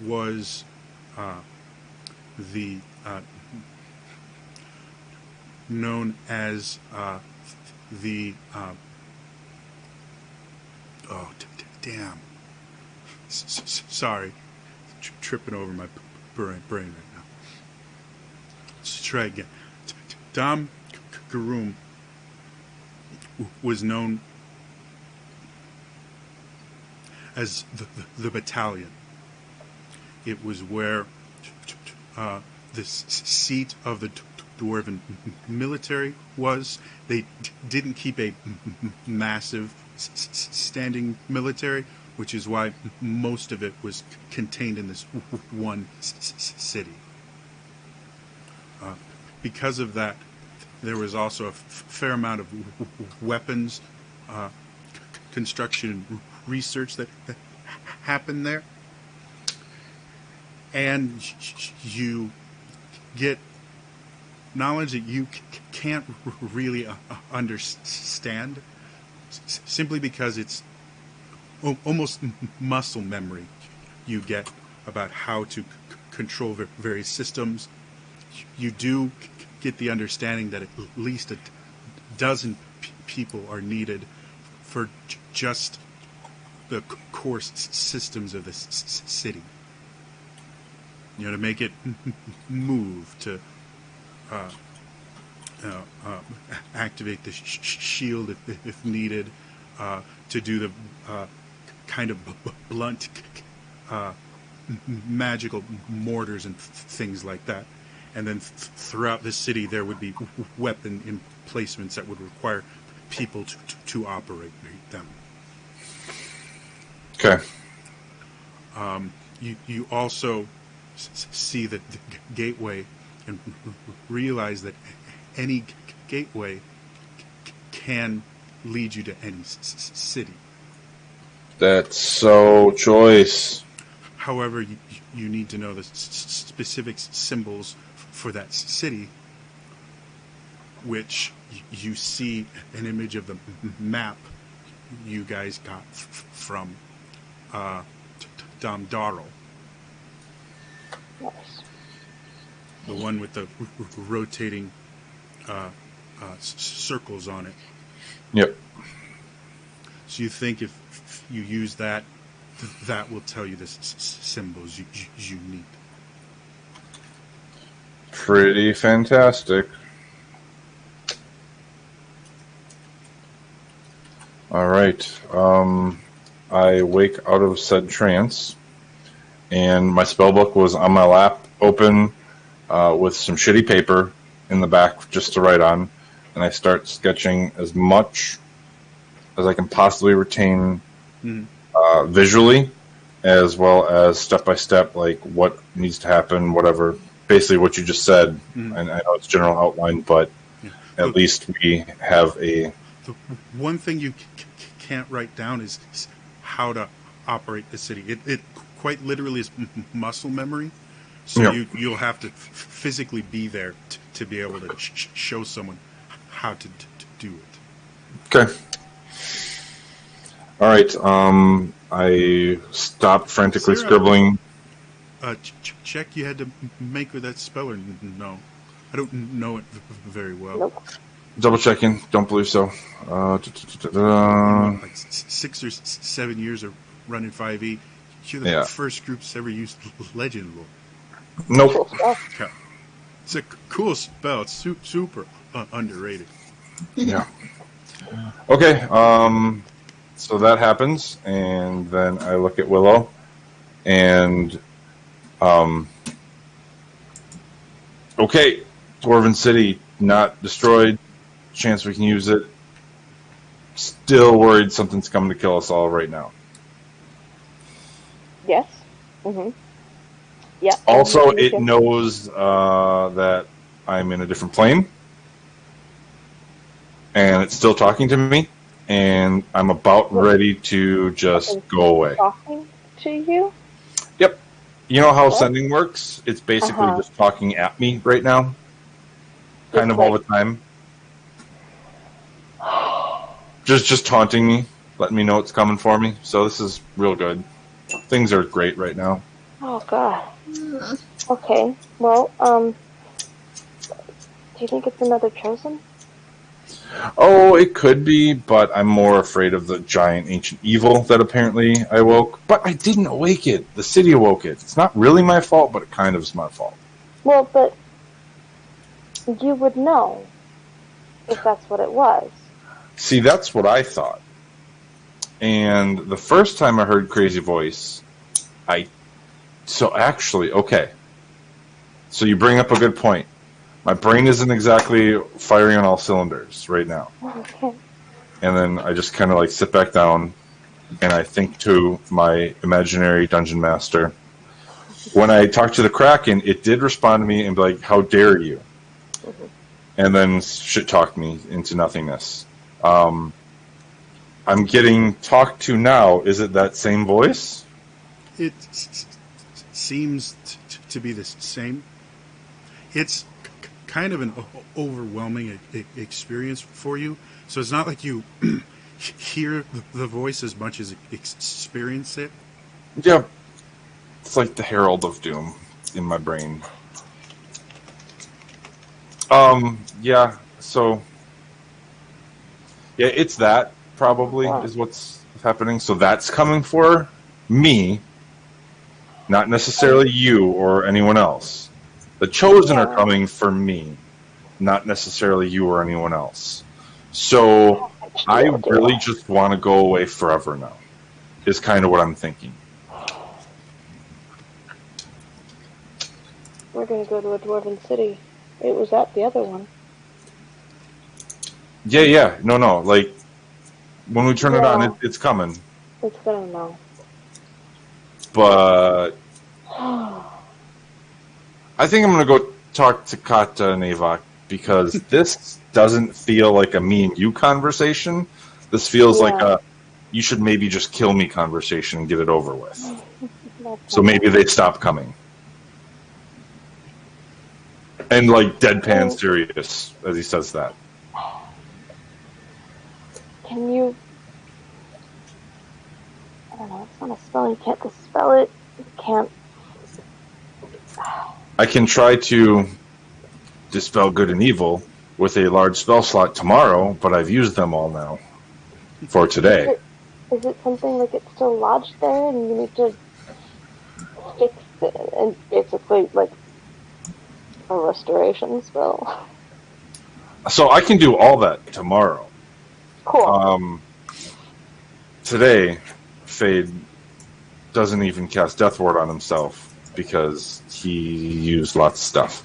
was the known as the damn. Sorry, tripping over my brain right now. Let's try again. Dom Garoom was known as the battalion. It was where the seat of the Dwarven military was. They didn't keep a massive standing military, which is why most of it was contained in this one city. Because of that, there was also a fair amount of weapons construction research that happened there. And you get knowledge that you can't really understand, simply because it's almost muscle memory you get about how to control various systems. You do get the understanding that at least a dozen people are needed for just the core systems of this city. You know, to make it move, to activate the shield if needed, to do the kind of blunt magical mortars and things like that. And then throughout the city there would be weapon emplacements that would require people to operate them. Okay. You also see the gateway and realize that any gateway can lead you to any city. That's so choice. However, you need to know the specific symbols for that city, which you see an image of the map you guys got from Dom Darrell. Yes. The one with the rotating circles on it. Yep. So you think if you use that, that will tell you the symbols you need. Pretty fantastic. All right. I wake out of said trance, and my spell book was on my lap, open, with some shitty paper in the back just to write on, and I start sketching as much as I can possibly retain visually, as well as step by step, like what needs to happen, whatever. Basically, what you just said, and I know it's general outline, but at least we have a. The one thing you can't write down is how to operate the city. It quite literally is muscle memory. So you'll have to physically be there to be able to show someone how to do it. Okay. All right. I stopped frantically scribbling. Check you had to make with that spell or no? I don't know it very well. Nope. Double checking. Don't believe so. Like 6 or 7 years of running 5e. You're the first group that's ever used Legend Lore. Nope. Okay. It's a cool spell. It's super underrated. Yeah. Okay. So that happens, and then I look at Willow, and okay, Dwarven City not destroyed. Chance we can use it. Still worried something's coming to kill us all right now. Yes. Mm-hmm. Yeah. Also, Me it too. knows that I'm in a different plane, and it's still talking to me, and I'm about ready to just go away. Talking to you? Yep. You know how What? sending works? It's basically Uh-huh. just talking at me right now, kind of all the time. Just taunting me, letting me know it's coming for me. So this is real good. Things are great right now. Oh God. Okay. Well, do you think it's another chosen? Oh, it could be, but I'm more afraid of the giant ancient evil that apparently I woke. But I didn't awake it. The city awoke it. It's not really my fault, but it kind of is my fault. Well, but you would know if that's what it was. See, that's what I thought. And the first time I heard Crazy Voice, okay. So you bring up a good point. My brain isn't exactly firing on all cylinders right now. Okay. And then I just kind of like sit back down and I think to my imaginary dungeon master. When I talked to the Kraken, it did respond to me and be like, "How dare you?" And then shit talked me into nothingness. I'm getting talked to now. Is it that same voice? It seems to be the same. It's kind of an overwhelming experience for you. So it's not like you hear the voice as much as experience it. Yeah. It's like the Herald of Doom in my brain. Yeah, so... Yeah, it's that, probably, is what's happening. So that's coming for me, not necessarily you or anyone else. The Chosen are coming for me, not necessarily you or anyone else. So I really just want to go away forever now, is kind of what I'm thinking. We're going to go to a dwarven city. It was at the other one. Yeah. No. Like, when we turn it on, it's coming. It's going to know. But I think I'm going to go talk to Kata and Avok, because this doesn't feel like a me and you conversation. This feels like a you should maybe just kill me conversation and get it over with. So maybe they stop coming. And like deadpan serious as he says that. Can you... I don't know, it's not a spell. You can't dispel it. You can't... I can try to dispel good and evil with a large spell slot tomorrow, but I've used them all now for today. Is it something like it's still lodged there and you need to fix it and basically like a restoration spell? So I can do all that tomorrow. Cool. Today, Fade doesn't even cast Death Ward on himself because he used lots of stuff.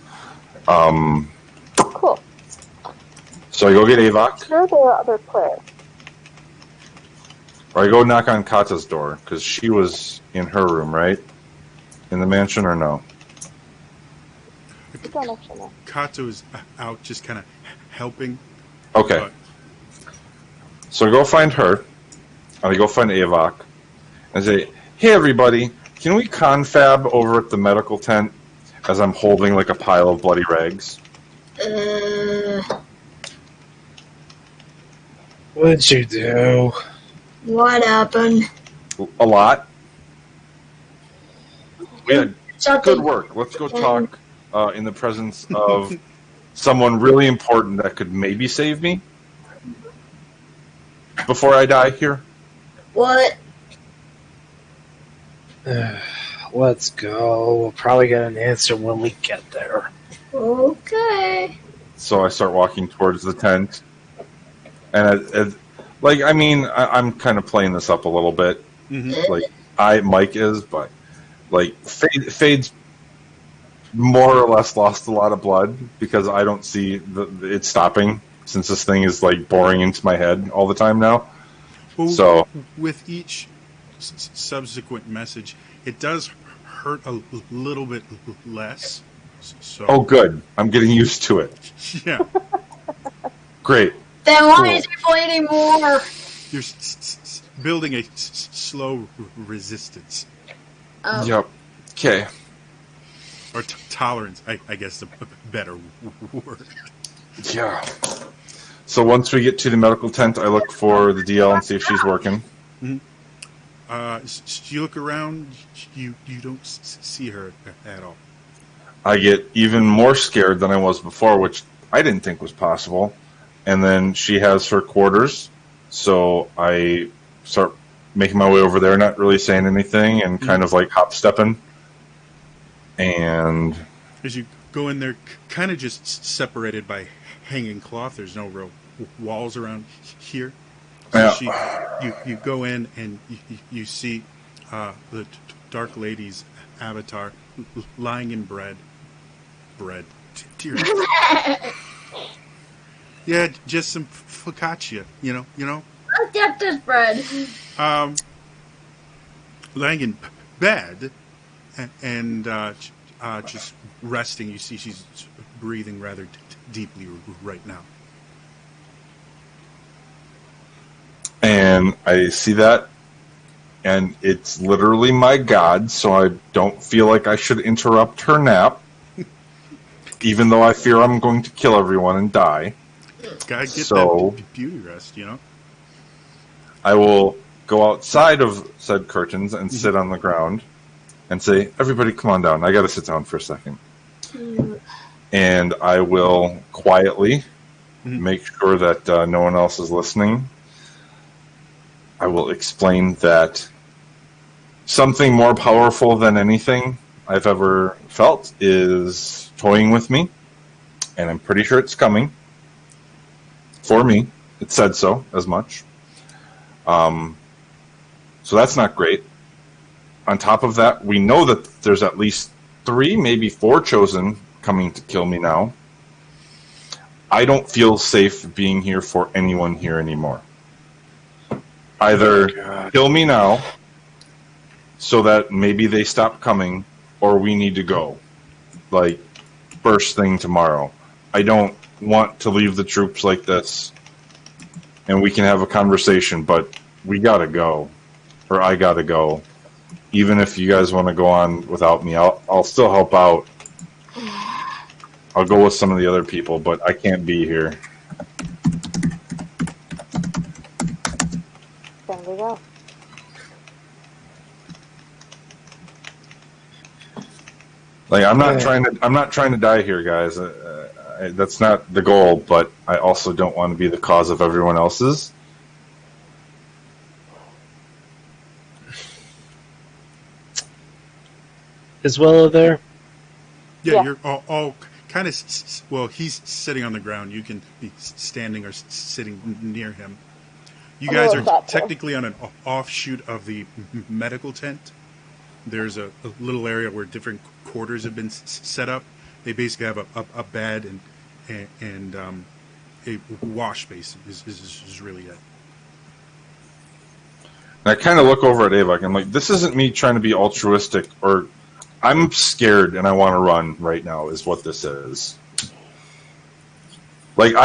Cool. So I go get Avok. Sure, there are other players. Or I go knock on Kata's door, because she was in her room, right? In the mansion, or no? You don't actually know. Kato is out just kind of helping. Okay. But So I go find her, and I go find Avok, and I say, "Hey everybody, can we confab over at the medical tent?" As I'm holding like a pile of bloody rags. What'd you do? What happened? A lot. We had Something. good work. Let's go talk in the presence of someone really important that could maybe save me before I die here. What? Let's go. We'll probably get an answer when we get there. Okay. So I start walking towards the tent, and I'm kind of playing this up a little bit. Mm-hmm. Like Mike is, but like Fade's more or less lost a lot of blood because I don't see it stopping since this thing is like boring into my head all the time now. Well, So with each subsequent message, it does hurt a little bit less. So, oh, good. I'm getting used to it. yeah, Great. Then why Cool. is he bleeding more? you're building a slow resistance Oh. Yep. Okay. or tolerance. I guess a better word. Yeah. So once we get to the medical tent, I look for the DL and see if she's working. You look around, you don't see her at all. I get even more scared than I was before, which I didn't think was possible. And then she has her quarters, so I start making my way over there, not really saying anything, and kind of like hop stepping. And As you go in there, kind of just separated by hanging cloth. There's no real walls around here. So you go in and you see the Dark Lady's avatar lying in bread. Dear. Yeah, just some focaccia. You know. Let's get this bread. Lying in bed and just resting. You see she's breathing rather deeply right now. And I see that, and it's literally my god, so I don't feel like I should interrupt her nap, even though I fear I'm going to kill everyone and die. Gotta get So- that beauty rest, you know? I will go outside of said curtains and sit on the ground and say, everybody come on down. I got to sit down for a second. And I will quietly make sure that no one else is listening. I will explain that something more powerful than anything I've ever felt is toying with me, and I'm pretty sure it's coming. For me, it said so as much. So that's not great. On top of that, we know that there's at least 3, maybe 4 chosen coming to kill me now. I don't feel safe being here for anyone here anymore. Either kill me now so that maybe they stop coming, or we need to go. Like, first thing tomorrow. I don't want to leave the troops like this. And we can have a conversation, but we gotta go. Or I gotta go. Even if you guys want to go on without me, I'll still help out. I'll go with some of the other people, but I can't be here. There we go. Like I'm not trying to die here, guys. That's not the goal, but I also don't want to be the cause of everyone else's. Is Willow there? Yeah, Yeah. you're all kind of, well, he's sitting on the ground. You can be standing or sitting near him. You I'm guys a are little thoughtful. technically on an offshoot of the medical tent. There's a little area where different quarters have been set up. They basically have a bed and a wash basin is really it. And I kind of look over at Avok and I'm like, this isn't me trying to be altruistic, or I'm scared and I want to run right now is what this is. Like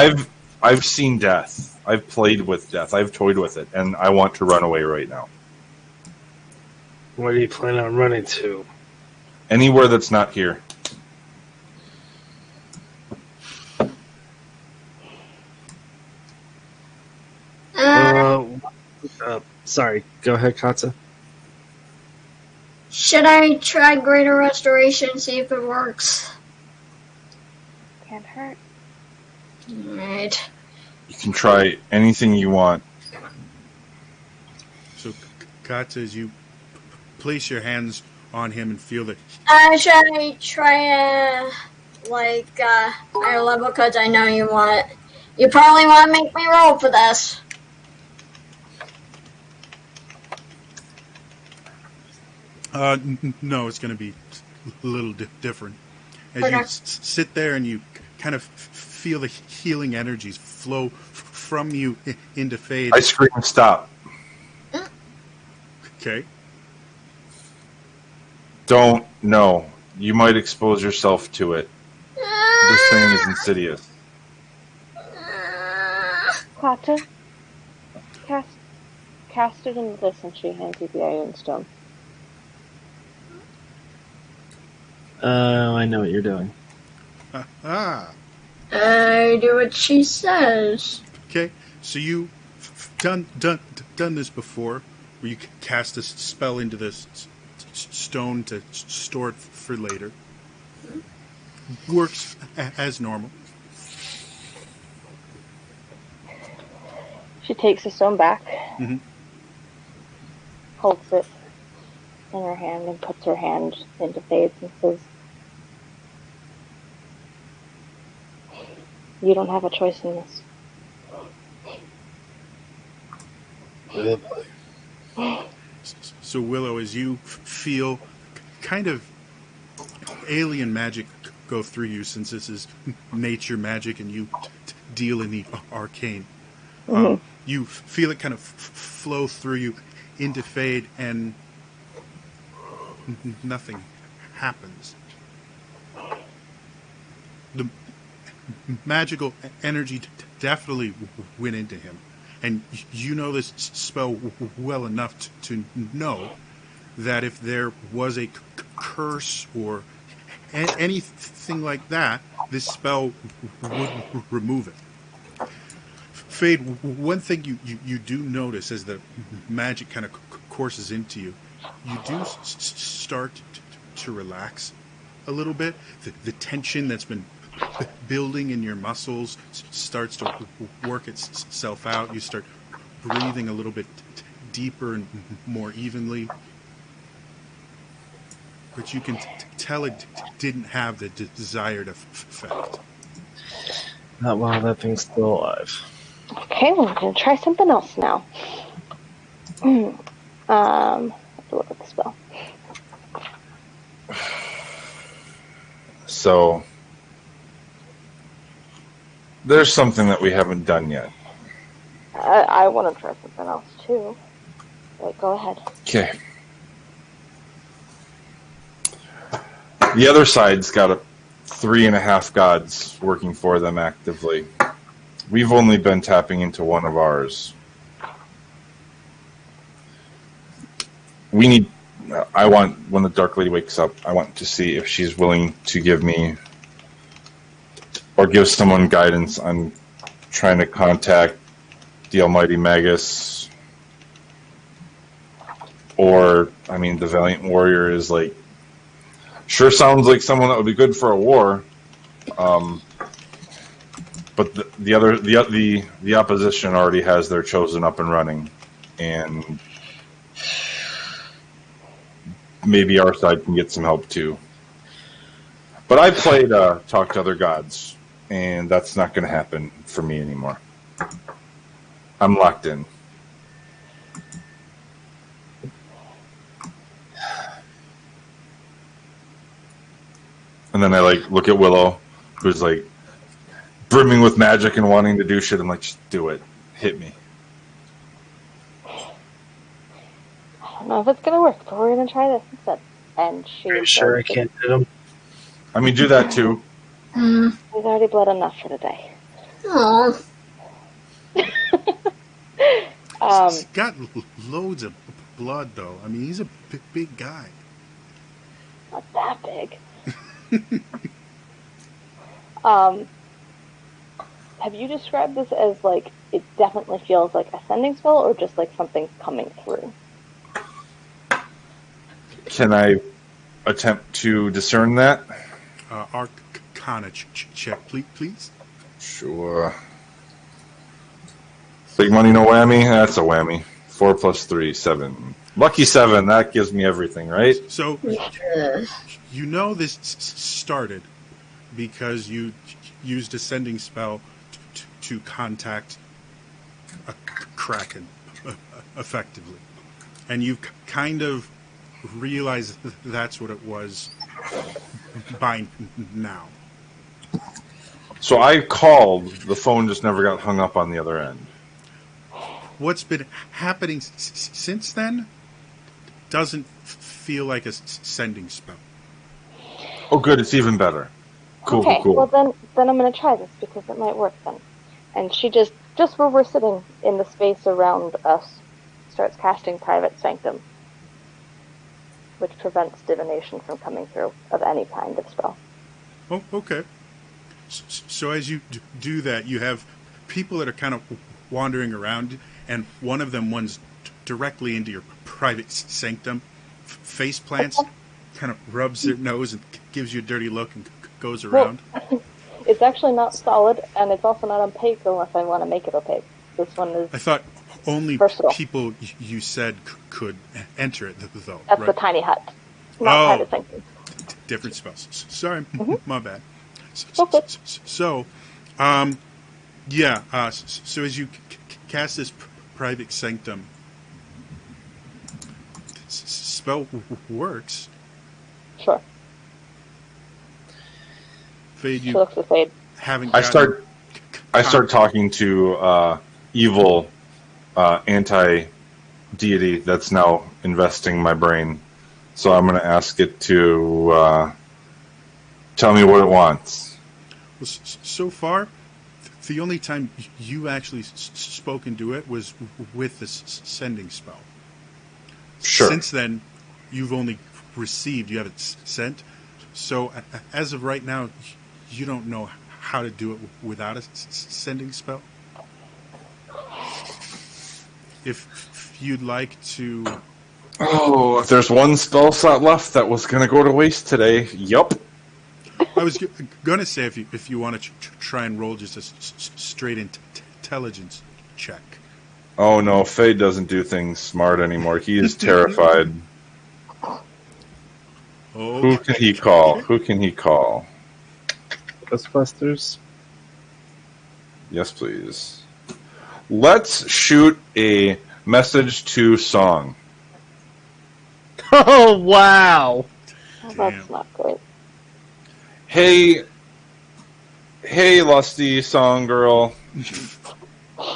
I've seen death. I've played with death. I've toyed with it, and I want to run away right now. Where do you plan on running to? Anywhere that's not here. Sorry, go ahead, Katsa. Should I try Greater Restoration, see if it works? Can't hurt. Alright. You can try anything you want. So, Katza, as you place your hands on him and feel that Should I try like higher level because I know you want it. You probably want to make me roll for this. No, it's going to be a little different. As you Okay. sit there and you kind of feel the healing energies flow from you into Fade. I scream, stop. Okay. Don't, no. You might expose yourself to it. This thing is insidious. Kata, cast it into this, and she hands you the iron stone. I know what you're doing. Ah. I do what she says. Okay. So you done this before, where you cast a spell into this stone to store it for later. Works as normal. She takes the stone back, Mhm. holds it in her hand, and puts her hand into Fade's and says, "You don't have a choice in this." So Willow, as you feel kind of alien magic go through you, since this is nature magic and you deal in the arcane, you feel it kind of flow through you into Fade, and nothing happens. The magical energy definitely went into him, and you know this spell well enough to know that if there was a curse or anything like that, this spell would remove it. Fade, one thing you do notice as the magic kind of courses into you, you do start to relax a little bit. The tension that's been building in your muscles starts to work itself out. You start breathing a little bit deeper and more evenly. But you can tell it didn't have the desired effect. Not while that thing's still alive. Okay, well, I'm going to try something else now. Let's look at the spell. So, there's something that we haven't done yet. I want to try something else, too. But go ahead. Okay. The other side's got 3.5 gods working for them actively. We've only been tapping into one of ours. I want, when the Dark Lady wakes up, I want to see if she's willing to give me or give someone guidance on trying to contact the Almighty Magus. Or, I mean, the Valiant Warrior is like, sure sounds like someone that would be good for a war. But the opposition already has their chosen up and running, and maybe our side can get some help too. But I played Talk to Other Gods, and that's not going to happen for me anymore. I'm locked in. And then I look at Willow, who's brimming with magic and wanting to do shit. I'm like, just do it. Hit me. I don't know if it's going to work, but we're going to try this instead. And she... Are you sure I can't hit him? I mean, do that too. He's already bled enough for today. Aww. He's got loads of blood, though. I mean, he's a big guy. Not that big. Have you described this as it definitely feels like a sending spell, or just something coming through? Can I attempt to discern that? Arcana check, please. Sure. Big money, no whammy? That's a whammy. 4 + 3, 7. Lucky 7, that gives me everything, right? So, you know this started because you used a sending spell to contact a kraken effectively, and you kind of realize that's what it was by now. So I called. The phone just never got hung up on the other end. What's been happening since then doesn't feel like a sending spell. Oh, good. It's even better. Cool, Okay, cool. well then I'm gonna try this because it might work then. And she just where we're sitting in the space around us, starts casting Private Sanctum, which prevents divination from coming through of any kind of spell. Oh, okay. So as you do that, you have people that are kind of wandering around, and one of them runs directly into your private sanctum, face plants, kind of rubs their nose and gives you a dirty look and goes around. Well, it's actually not solid, and it's also not opaque unless I want to make it opaque. This one is. I thought only versatile. people you said could enter it, though. That's right? the tiny hut, not Private Sanctum. Different spells. Sorry, my bad. Okay. So, so as you cast this private sanctum, spell works. Sure. Fade, She you looks at Fade. haven't. I start talking to evil anti-deity that's now investing my brain. So I'm going to ask it to tell me what it wants. Well, so far, the only time you actually spoken to it was with the sending spell. Sure. Since then, you've only received, you haven't sent. So as of right now, you don't know how to do it without a sending spell. If you'd like to... Oh, if there's one spell slot left that was going to go to waste today, yup. I was going to say if you want to try and roll just a straight intelligence check. Oh no, Faye doesn't do things smart anymore. He is terrified. Oh, Who can he call? Who can he call? Ghostbusters. Yes, please. Let's shoot a message to Song. Oh wow! Oh, that's not great. Hey, lusty Song girl.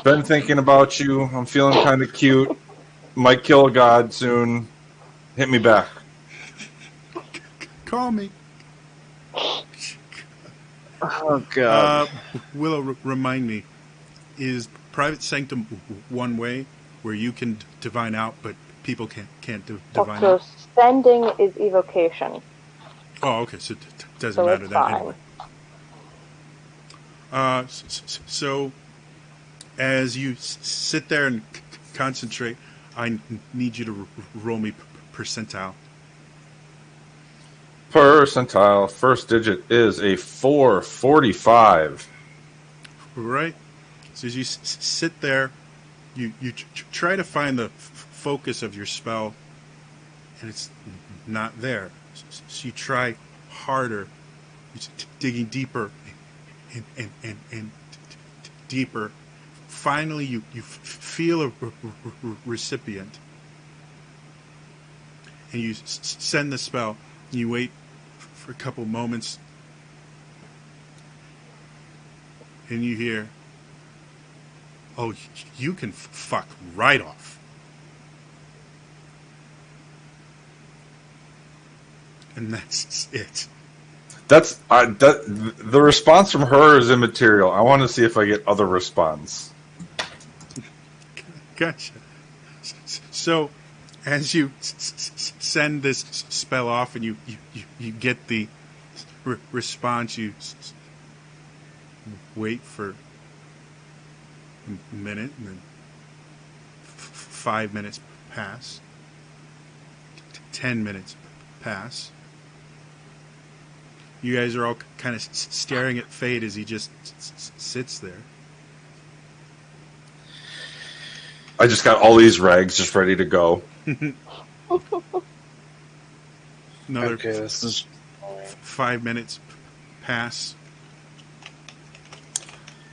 Been thinking about you. I'm feeling kind of cute. Might kill a god soon. Hit me back. Call me. Oh god! Willow, remind me, is Private Sanctum one way where you can divine out, but people can't divine So out? sending is evocation. Oh, okay, so it doesn't So matter it's then fine. anyway. So as you sit there and concentrate, I need you to roll me percentile. Percentile. First digit is a 445. Right? So as you sit there, you try to find the focus of your spell, and it's not there. So you try harder, digging deeper and deeper. Finally, you feel a recipient, and you send the spell. You wait for a couple moments, and you hear, "Oh, you can fuck right off." And that's it. That's the response from her is immaterial. I want to see if I get other response. Gotcha. So, as you send this spell off and you get the response, you wait for a minute, and then 5 minutes pass. 10 minutes pass. You guys are all kind of staring at Fade as he just sits there. I just got all these rags just ready to go. Another Okay, this is 5 minutes pass.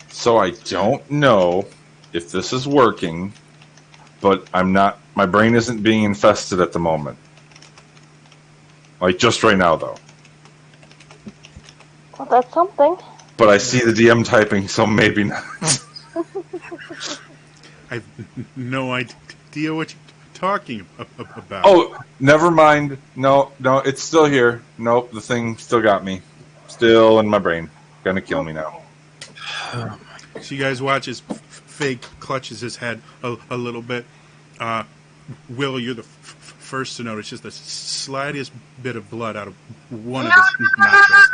So I don't know if this is working, but I'm not. My brain isn't being infested at the moment. Like just right now, though. Well, that's something. But I see the DM typing, so maybe not. I have no idea what you're talking about. Oh, never mind. No, it's still here. Nope, the thing still got me. Still in my brain. Gonna kill me now. So you guys watch as Fake clutches his head a little bit. Will, you're the first to notice just the slightest bit of blood out of one of his nostrils.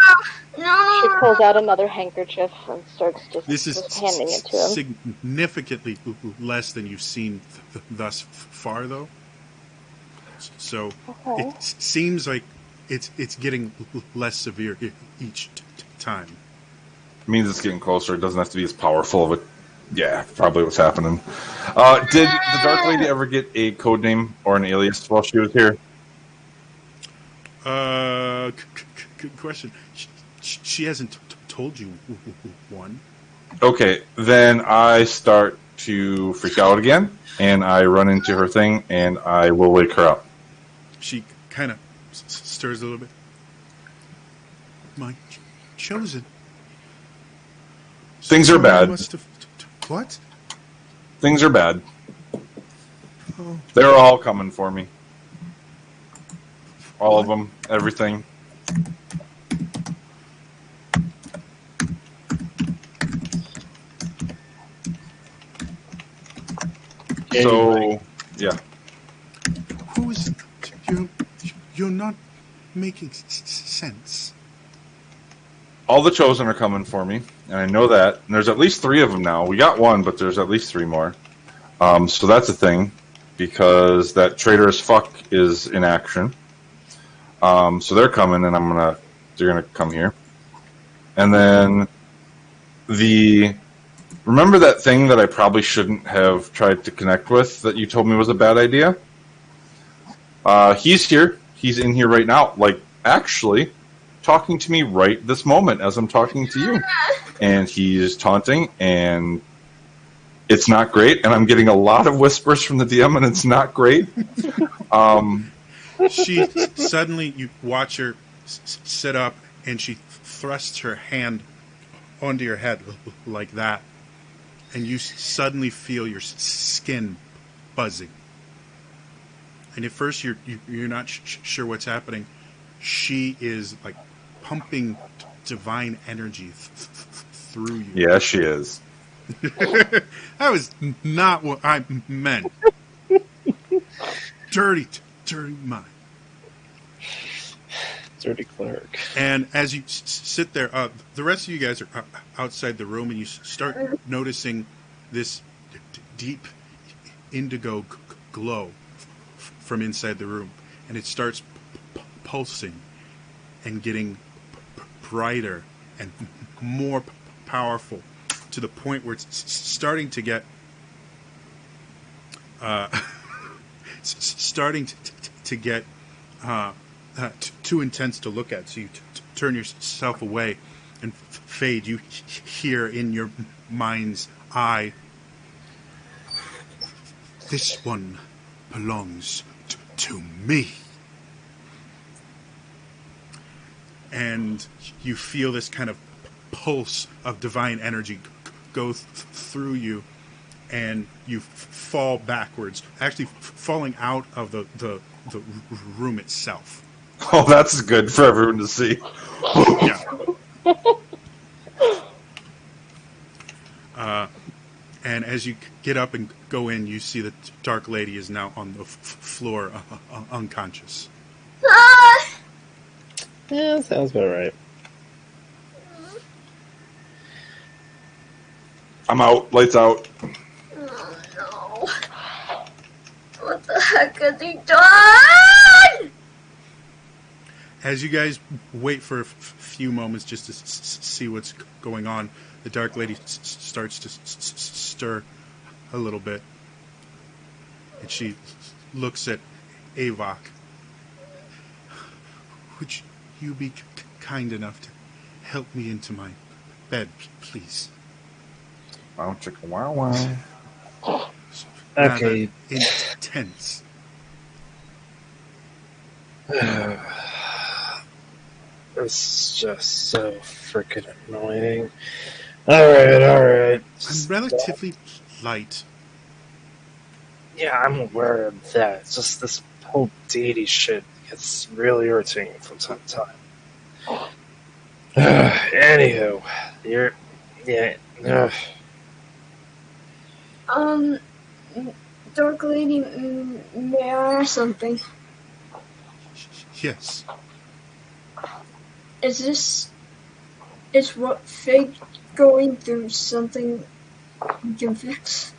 She pulls out another handkerchief and starts This is just handing it to him. significantly less than you've seen thus far, though. So Okay. it seems like it's getting less severe each time. It means it's getting closer. It doesn't have to be as powerful of a. Yeah, probably what's happening. Did the Dark Lady ever get a code name or an alias while she was here? Good question. She hasn't told you one. Okay, then I start to freak out again, and I run into her thing, and I will wake her up. She kind of stirs a little bit. My chosen. Things are bad. What? Things are bad. Oh. They're all coming for me. All of them. Everything. So, yeah. Who's you're not making sense. All the Chosen are coming for me, and I know that. And there's at least 3 of them now. We got 1, but there's at least 3 more. So that's a thing, because that traitorous fuck is in action. So they're coming, and they're gonna come here. And then remember that thing that I probably shouldn't have tried to connect with that you told me was a bad idea? He's here. He's in here right now. Like, actually, talking to me right this moment as I'm talking to you. And he's taunting, and it's not great. And I'm getting a lot of whispers from the DM, and it's not great. She suddenly, you watch her sit up, and she thrusts her hand onto your head like that. And you suddenly feel your skin buzzing. And at first you're not sure what's happening. She is like pumping divine energy through you. Yeah, she is. That was not what I meant. Dirty mind. Dirty clerk. And as you sit there, the rest of you guys are outside the room, and you start noticing this deep indigo glow from inside the room, and it starts pulsing and getting brighter and more powerful to the point where it's starting to get too intense to look at. So you turn yourself away and fade. You hear in your mind's eye, "This one belongs to me." And you feel this kind of pulse of divine energy go through you, and you fall backwards, actually falling out of the room itself. Oh, that's good for everyone to see. Yeah. And as you get up and go in, you see the Dark Lady is now on the floor, unconscious. Yeah, sounds about right. I'm out. Lights out. Oh no. What the heck has he done? As you guys wait for a few moments just to see what's going on, the Dark Lady starts to stir a little bit. And she looks at Avok. "Would you be kind enough to help me into my bed, please? Wow, chicka, wow, wow. Rather Okay. intense. It's just so freaking annoying. Alright. I'm relatively light. Yeah, I'm aware of that. It's just this whole deity shit gets really irritating from time to time. Anywho, you're. Yeah. Um, Dark Lady, may I ask something? Yes. Is what Fig going through something we can fix?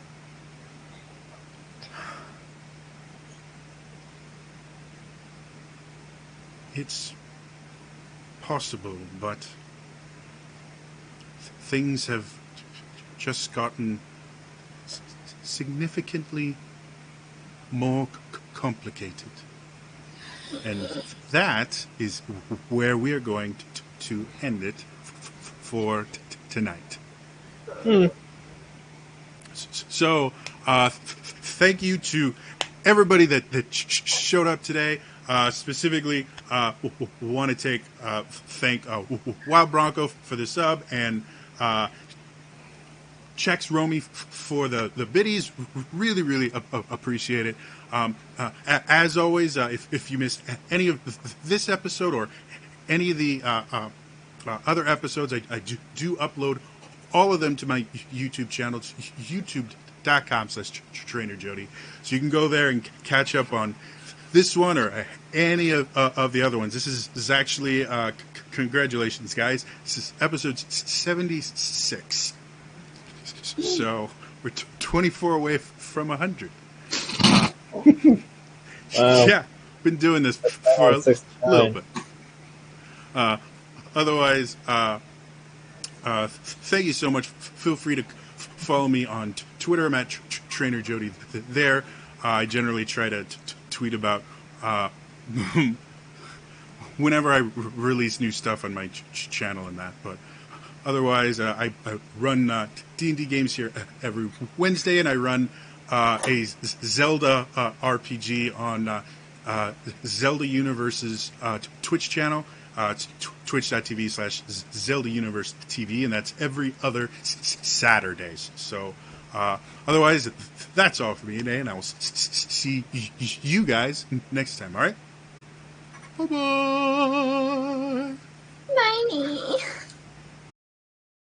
It's possible, but things have just gotten significantly more complicated. And that is where we're going to end it for tonight. So, thank you to everybody that showed up today. Specifically, want to thank Wild Bronco for the sub and Chex Romy for the biddies. Really, really appreciate it. As always, if you missed any of this episode or any of the other episodes, I do upload all of them to my YouTube channel. It's youtube.com/trainerjody. So you can go there and catch up on this one or any of the other ones. This is actually, congratulations, guys. This is episode 76. So we're 24 away from 100. Wow. Yeah, been doing this for a 69. little bit. Otherwise, thank you so much. Feel free to follow me on Twitter. I'm at Trainer Jody there. I generally try to tweet about whenever I release new stuff on my channel and that. But otherwise, I run D&D games here every Wednesday, and I run a Zelda RPG on Zelda Universe's Twitch channel. It's twitch.tv/Zelda Universe TV, and that's every other Saturdays. So, otherwise, that's all for me today, and I will see you guys next time, all right? Bye-bye! Bye.